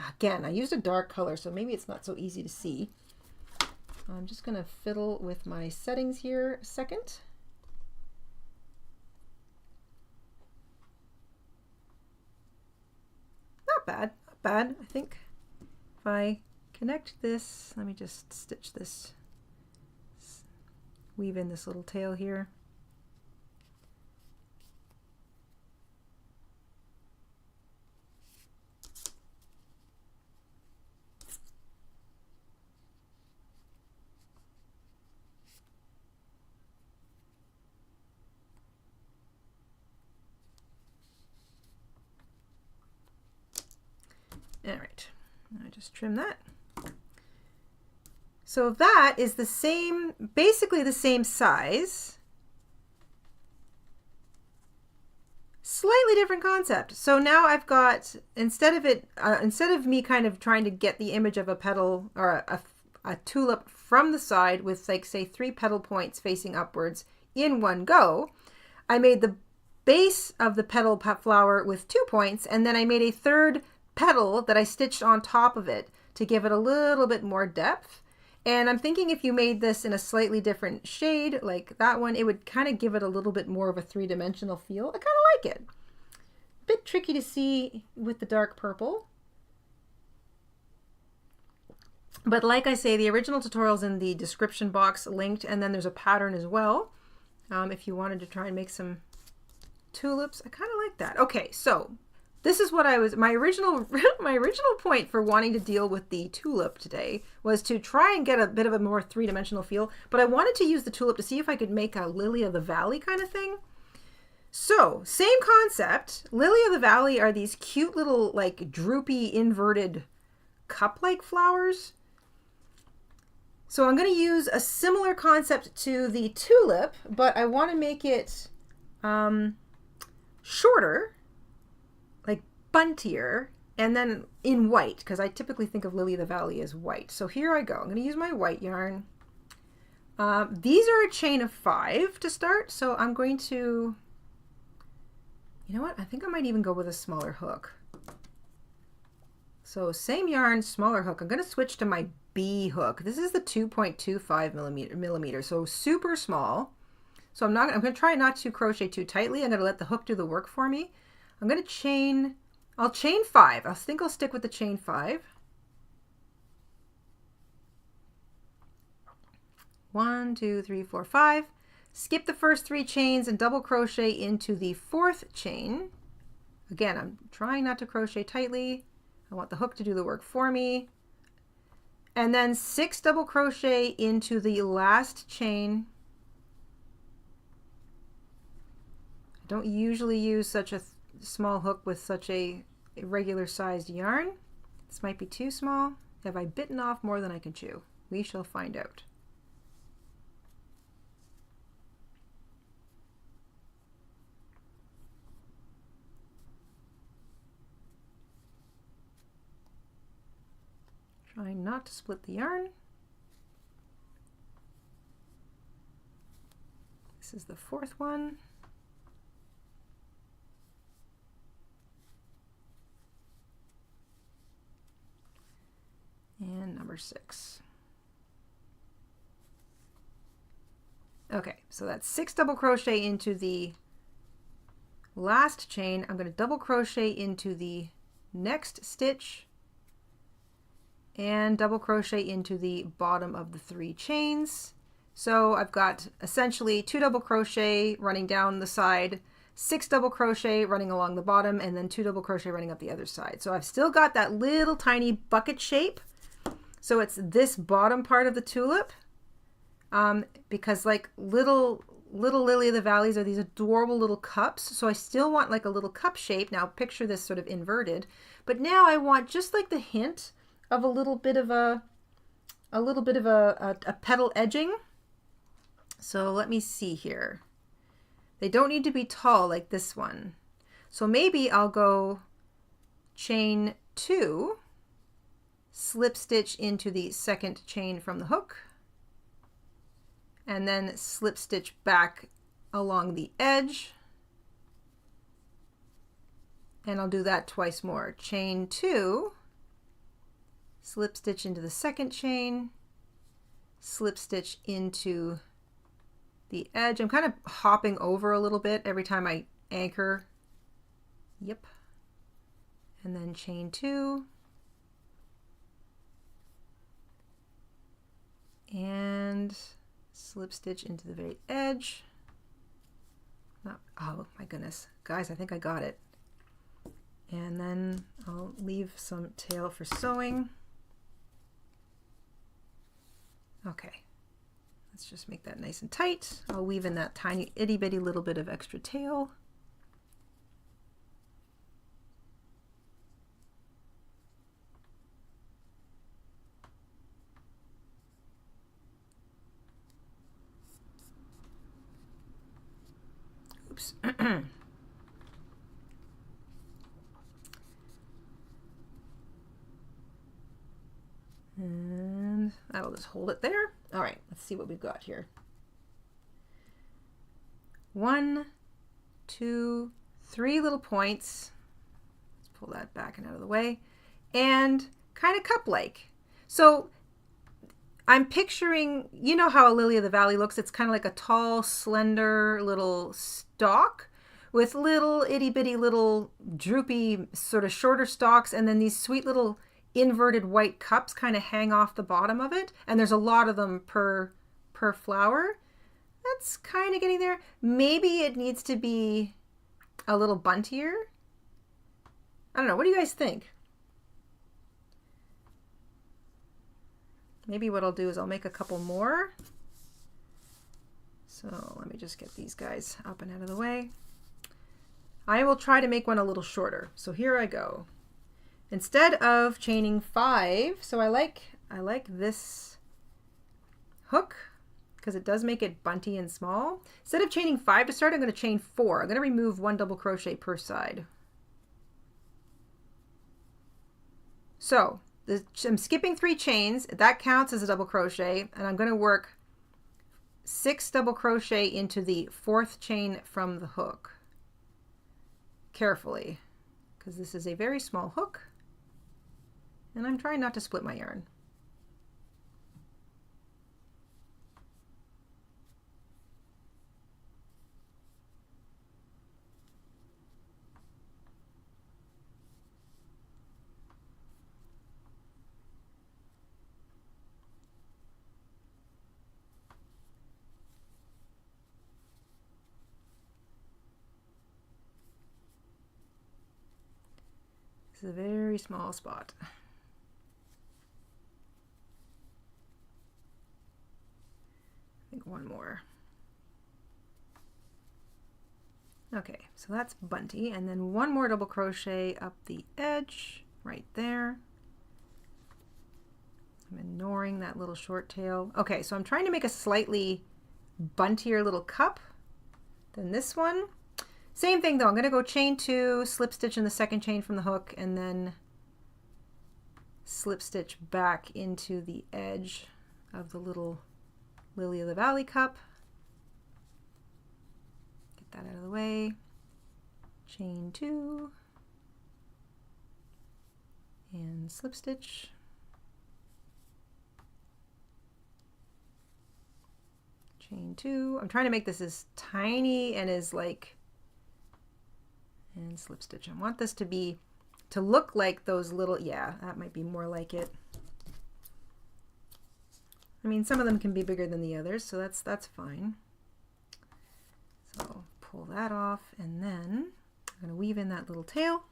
Again, I used a dark color, so maybe it's not so easy to see. I'm just going to fiddle with my settings here a second. Not bad, not bad. I think if I connect this, let me just stitch this, weave in this little tail here. All right, I just trim that. So that is the same, basically the same size, slightly different concept. So now I've got, instead of me kind of trying to get the image of a petal or a tulip from the side with, like, say 3 petal points facing upwards in one go. I made the base of the petal flower with 2 points, and then I made a third petal that I stitched on top of it to give it a little bit more depth. And I'm thinking if you made this in a slightly different shade, like that one, it would kind of give it a little bit more of a 3-dimensional feel. I kind of like it. Bit tricky to see with the dark purple. But like I say, the original tutorial's in the description box linked, and then there's a pattern as well. If you wanted to try and make some tulips, I kind of like that. Okay, so this is what my original point for wanting to deal with the tulip today was to try and get a bit of a more 3-dimensional feel, but I wanted to use the tulip to see if I could make a lily of the valley kind of thing. So same concept. Lily of the valley are these cute little, like, droopy inverted cup-like flowers. So I'm going to use a similar concept to the tulip, but I want to make it shorter, like buntier, and then in white, because I typically think of Lily of the Valley as white. So here I go. I'm going to use my white yarn. These are a chain of 5 to start, so I'm going to, you know what, I think I might even go with a smaller hook. So same yarn, smaller hook. I'm going to switch to my B hook. This is the 2.25 millimeter, so super small. So I'm going to try not to crochet too tightly. I'm going to let the hook do the work for me. I'm going to chain, I'll chain 5. I think I'll stick with the chain 5. 1, 2, 3, 4, 5. Skip the first 3 chains and double crochet into the 4th chain. Again, I'm trying not to crochet tightly. I want the hook to do the work for me. And then 6 double crochet into the last chain. I don't usually use such a small hook with such a regular sized yarn. This might be too small. Have I bitten off more than I can chew? We shall find out. Trying not to split the yarn. This is the 4th one. And number 6. Okay, so that's 6 double crochet into the last chain. I'm going to double crochet into the next stitch and double crochet into the bottom of the 3 chains. So I've got essentially 2 double crochet running down the side, 6 double crochet running along the bottom, and then 2 double crochet running up the other side. So I've still got that little tiny bucket shape. So it's this bottom part of the tulip, because like little Lily of the Valleys are these adorable little cups. So I still want like a little cup shape. Now picture this sort of inverted, but now I want just like the hint of a little bit of a petal edging. So let me see here. They don't need to be tall like this one. So maybe I'll go chain 2, slip stitch into the 2nd chain from the hook, and then slip stitch back along the edge. And I'll do that twice more. Chain 2, slip stitch into the 2nd chain, slip stitch into the edge. I'm kind of hopping over a little bit every time I anchor. Yep. And then chain 2. And slip stitch into the very edge. Oh my goodness. Guys, I think I got it. And then I'll leave some tail for sewing. Okay, let's just make that nice and tight. I'll weave in that tiny itty bitty little bit of extra tail. Oops. And that'll just hold it there. All right, let's see what we've got here. 1, 2, 3 little points. Let's pull that back and out of the way. And kind of cup-like. So I'm picturing, you know how a lily of the valley looks? It's kind of like a tall, slender little stalk with little itty-bitty little droopy, sort of shorter stalks, and then these sweet little inverted white cups kind of hang off the bottom of it. And there's a lot of them per flower. That's kind of getting there. Maybe it needs to be a little buntier. I don't know. What do you guys think? Maybe what I'll do is I'll make a couple more. So let me just get these guys up and out of the way. I will try to make one a little shorter. So here I go. Instead of chaining 5, so I like this hook because it does make it bunty and small. Instead of chaining 5 to start, I'm going to chain 4. I'm going to remove 1 double crochet per side. So I'm skipping 3 chains. That counts as a double crochet, and I'm going to work 6 double crochet into the 4th chain from the hook. Carefully, because this is a very small hook, and I'm trying not to split my yarn. This is a very small spot. I think 1 more. Okay, so that's bunty, and then 1 more double crochet up the edge right there. I'm ignoring that little short tail. Okay, so I'm trying to make a slightly buntier little cup than this one. Same thing though, I'm going to go chain 2, slip stitch in the 2nd chain from the hook, and then slip stitch back into the edge of the little lily of the valley cup. Get that out of the way. Chain 2 and slip stitch. Chain 2. I'm trying to make this as tiny and as like, and slip stitch. I want this to look like those little, yeah, that might be more like it. I mean, some of them can be bigger than the others, so that's fine. So pull that off, and then I'm going to weave in that little tail.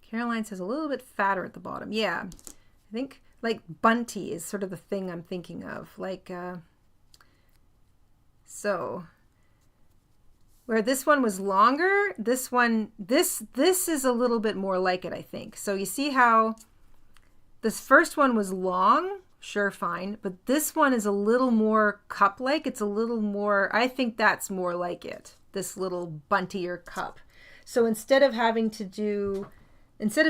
Caroline says a little bit fatter at the bottom. Yeah, I think like bunty is sort of the thing I'm thinking of. Like, so where this one was longer, this is a little bit more like it, I think. So you see how this first one was long, sure, fine, but this one is a little more cup-like. It's a little more, I think that's more like it, this little buntier cup. So instead of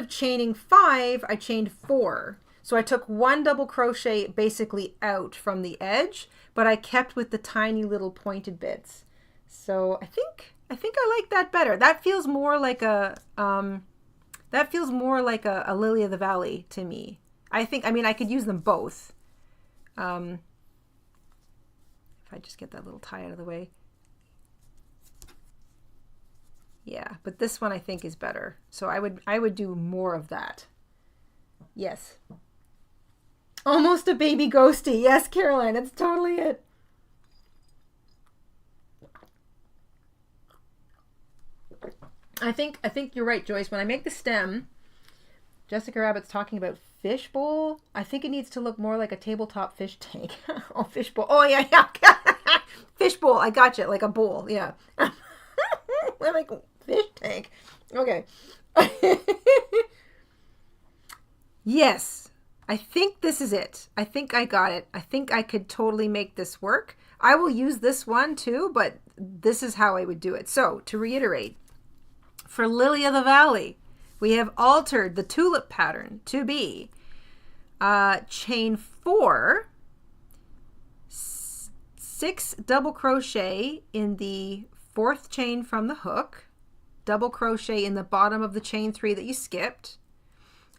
chaining 5, I chained 4. So I took 1 double crochet basically out from the edge, but I kept with the tiny little pointed bits. So I think I like that better. That feels more like a lily of the valley to me. I mean I could use them both. If I just get that little tie out of the way. Yeah, but this one I think is better. So I would do more of that. Yes. Almost a baby ghosty. Yes, Caroline, that's totally it. I think you're right, Joyce. When I make the stem, Jessica Rabbit's talking about fish bowl. I think it needs to look more like a tabletop fish tank. Oh, fish bowl. Oh, yeah. Fish bowl. I gotcha. Like a bowl. Yeah. I'm like, fish tank. Okay. Yes. I think this is it. I think I got it. I think I could totally make this work. I will use this one too, but this is how I would do it. So to reiterate, for Lily of the Valley, we have altered the tulip pattern to be chain 4, 6 double crochet in the 4th chain from the hook, double crochet in the bottom of the chain 3 that you skipped,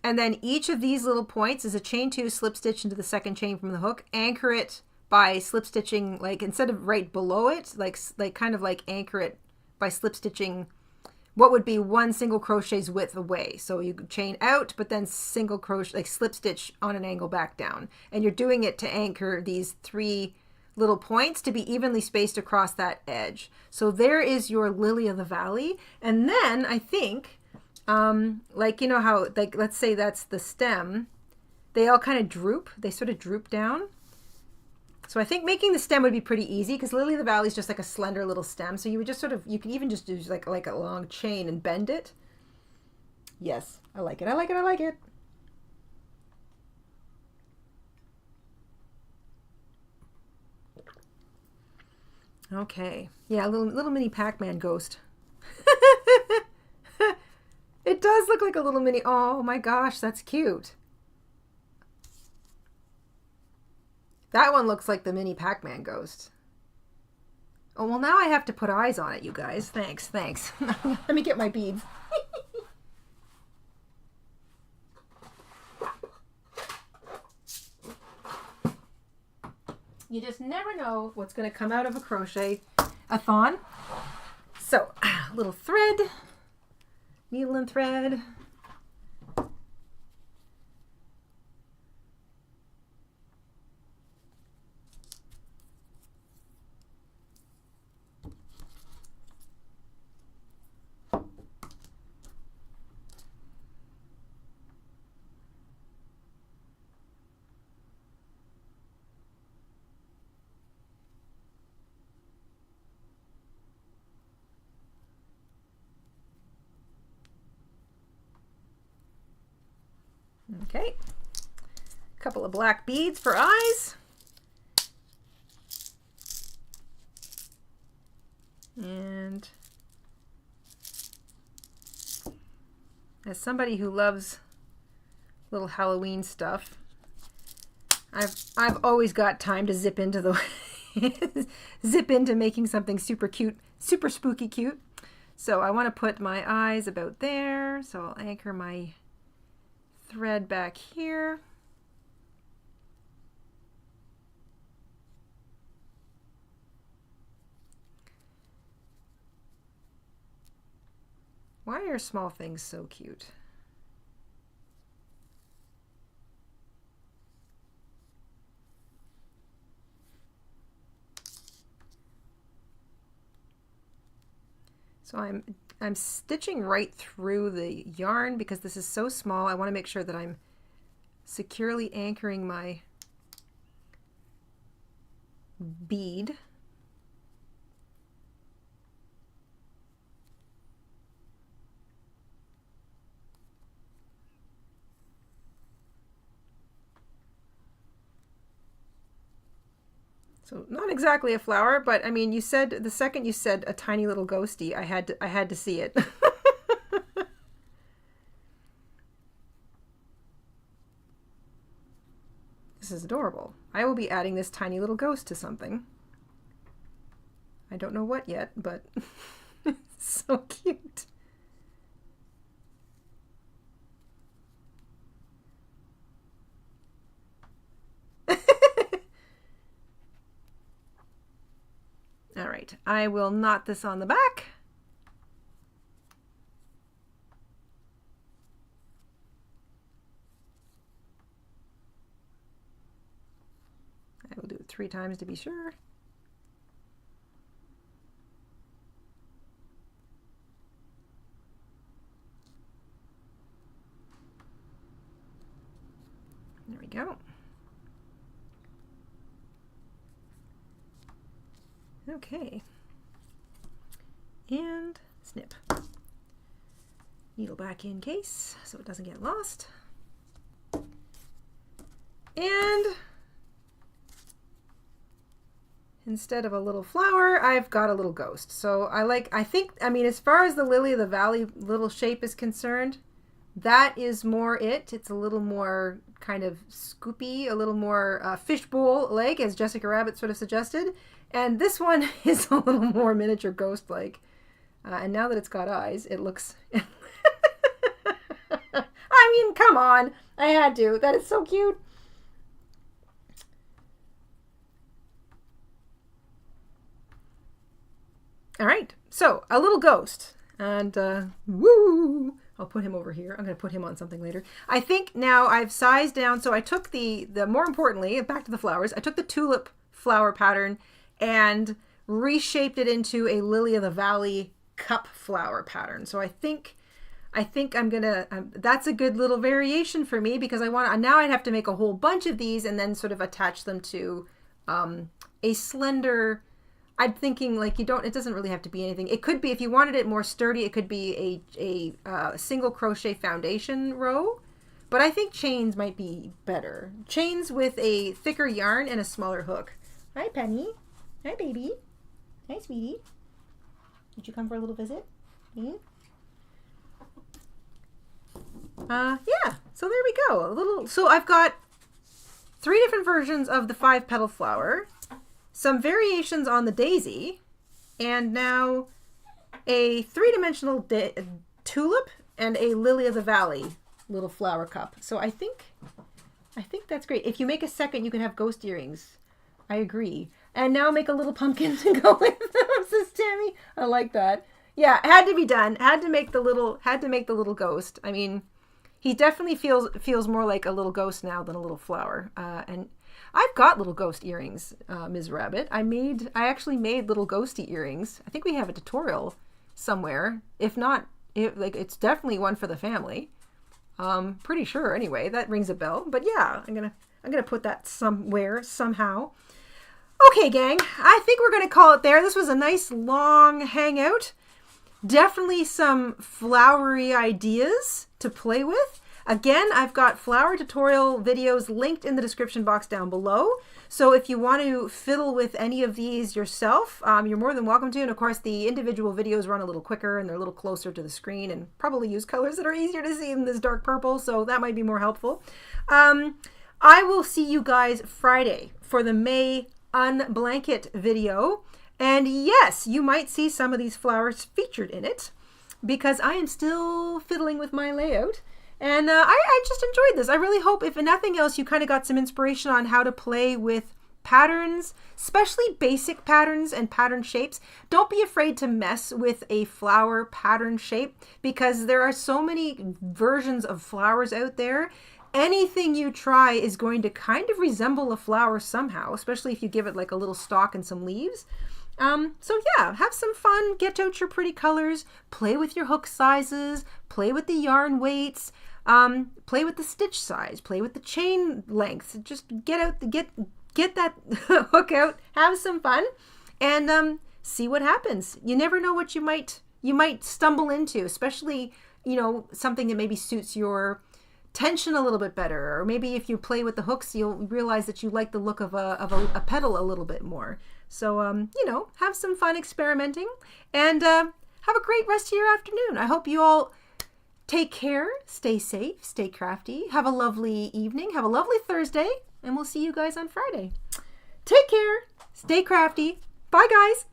and then each of these little points is a chain 2 slip stitch into the 2nd chain from the hook. Anchor it by slip stitching, like instead of right below it, like kind of like anchor it by slip stitching what would be 1 single crochet's width away. So you chain out, but then single crochet, like slip stitch on an angle back down, and you're doing it to anchor these 3 little points to be evenly spaced across that edge. So there is your lily of the valley. And then I think like, you know how, like, let's say that's the stem, they all kind of droop, they sort of droop down. So I think making the stem would be pretty easy, because lily of the valley is just like a slender little stem. So you would just sort of, you can even just do like a long chain and bend it. Yes, I like it. I like it. I like it. Okay. Yeah, a little mini Pac-Man ghost. It does look like a little mini. Oh my gosh, that's cute. That one looks like the mini Pac-Man ghost. Oh, well, now I have to put eyes on it, you guys. Thanks, thanks. Let me get my beads. You just never know what's going to come out of a crochet-a-thon. So, a little thread, needle and thread. Okay, a couple of black beads for eyes. And as somebody who loves little Halloween stuff, I've always got time to zip into the zip into making something super cute, super spooky cute. So I want to put my eyes about there. So I'll anchor my thread back here. Why are small things so cute? So I'm stitching right through the yarn because this is so small. I want to make sure that I'm securely anchoring my bead. So not exactly a flower, but I mean, you said, the second you said a tiny little ghosty, I had to see it. This is adorable. I will be adding this tiny little ghost to something. I don't know what yet, but it's so cute. All right, I will knot this on the back. I will do it 3 times to be sure. There we go. Okay, and snip. Needle back in case so it doesn't get lost. And instead of a little flower, I've got a little ghost. So I think, I mean, as far as the lily of the valley little shape is concerned, That is more it. It's a little more kind of scoopy, a little more fishbowl-like, as Jessica Rabbit sort of suggested. And this one is a little more miniature ghost-like. And now that it's got eyes, it looks... I mean, come on. I had to. That is so cute. All right. So, a little ghost. And, woo! I'll put him over here. I'm going to put him on something later. I think now I've sized down. So I took the more importantly, back to the flowers, I took the tulip flower pattern and reshaped it into a lily of the valley cup flower pattern. So I think I'm going to, that's a good little variation for me because I want to, now I'd have to make a whole bunch of these and then sort of attach them to a slender, I'm thinking like it doesn't really have to be anything. It could be, if you wanted it more sturdy, it could be a single crochet foundation row, but I think chains might be better. Chains with a thicker yarn and a smaller hook. Hi, Penny. Hi, baby. Hi, sweetie. Did you come for a little visit? Hmm? Yeah, so there we go. So I've got 3 different versions of the 5-petal flower, some variations on the daisy, and now a 3-dimensional tulip and a lily of the valley little flower cup. So I think that's great. If you make a second, you can have ghost earrings. I agree. And now make a little pumpkin to go with them, says Tammy. I like that. Yeah, it had to be done. Had to make the little ghost. I mean, he definitely feels more like a little ghost now than a little flower. And I've got little ghost earrings, Ms. Rabbit. I actually made little ghosty earrings. I think we have a tutorial somewhere. If not, it's definitely one for the family. Pretty sure anyway. That rings a bell. But yeah, I'm gonna put that somewhere somehow. Okay, gang. I think we're gonna call it there. This was a nice long hangout. Definitely some flowery ideas to play with. Again, I've got flower tutorial videos linked in the description box down below. So if you want to fiddle with any of these yourself, you're more than welcome to. And of course, the individual videos run a little quicker and they're a little closer to the screen and probably use colors that are easier to see than this dark purple. So that might be more helpful. I will see you guys Friday for the May Unblanket video. And yes, you might see some of these flowers featured in it because I am still fiddling with my layout. And I just enjoyed this. I really hope, if nothing else, you kind of got some inspiration on how to play with patterns, especially basic patterns and pattern shapes. Don't be afraid to mess with a flower pattern shape because there are so many versions of flowers out there. Anything you try is going to kind of resemble a flower somehow, especially if you give it like a little stalk and some leaves. So yeah, have some fun, get out your pretty colors, play with your hook sizes, play with the yarn weights, play with the stitch size, play with the chain lengths. Just get that hook out, have some fun, and see what happens. You never know what you might stumble into, especially, you know, something that maybe suits your tension a little bit better, or maybe if you play with the hooks, you'll realize that you like the look of a petal a little bit more. So, you know, have some fun experimenting and have a great rest of your afternoon. I hope you all take care, stay safe, stay crafty, have a lovely evening, have a lovely Thursday, and we'll see you guys on Friday. Take care, stay crafty. Bye, guys.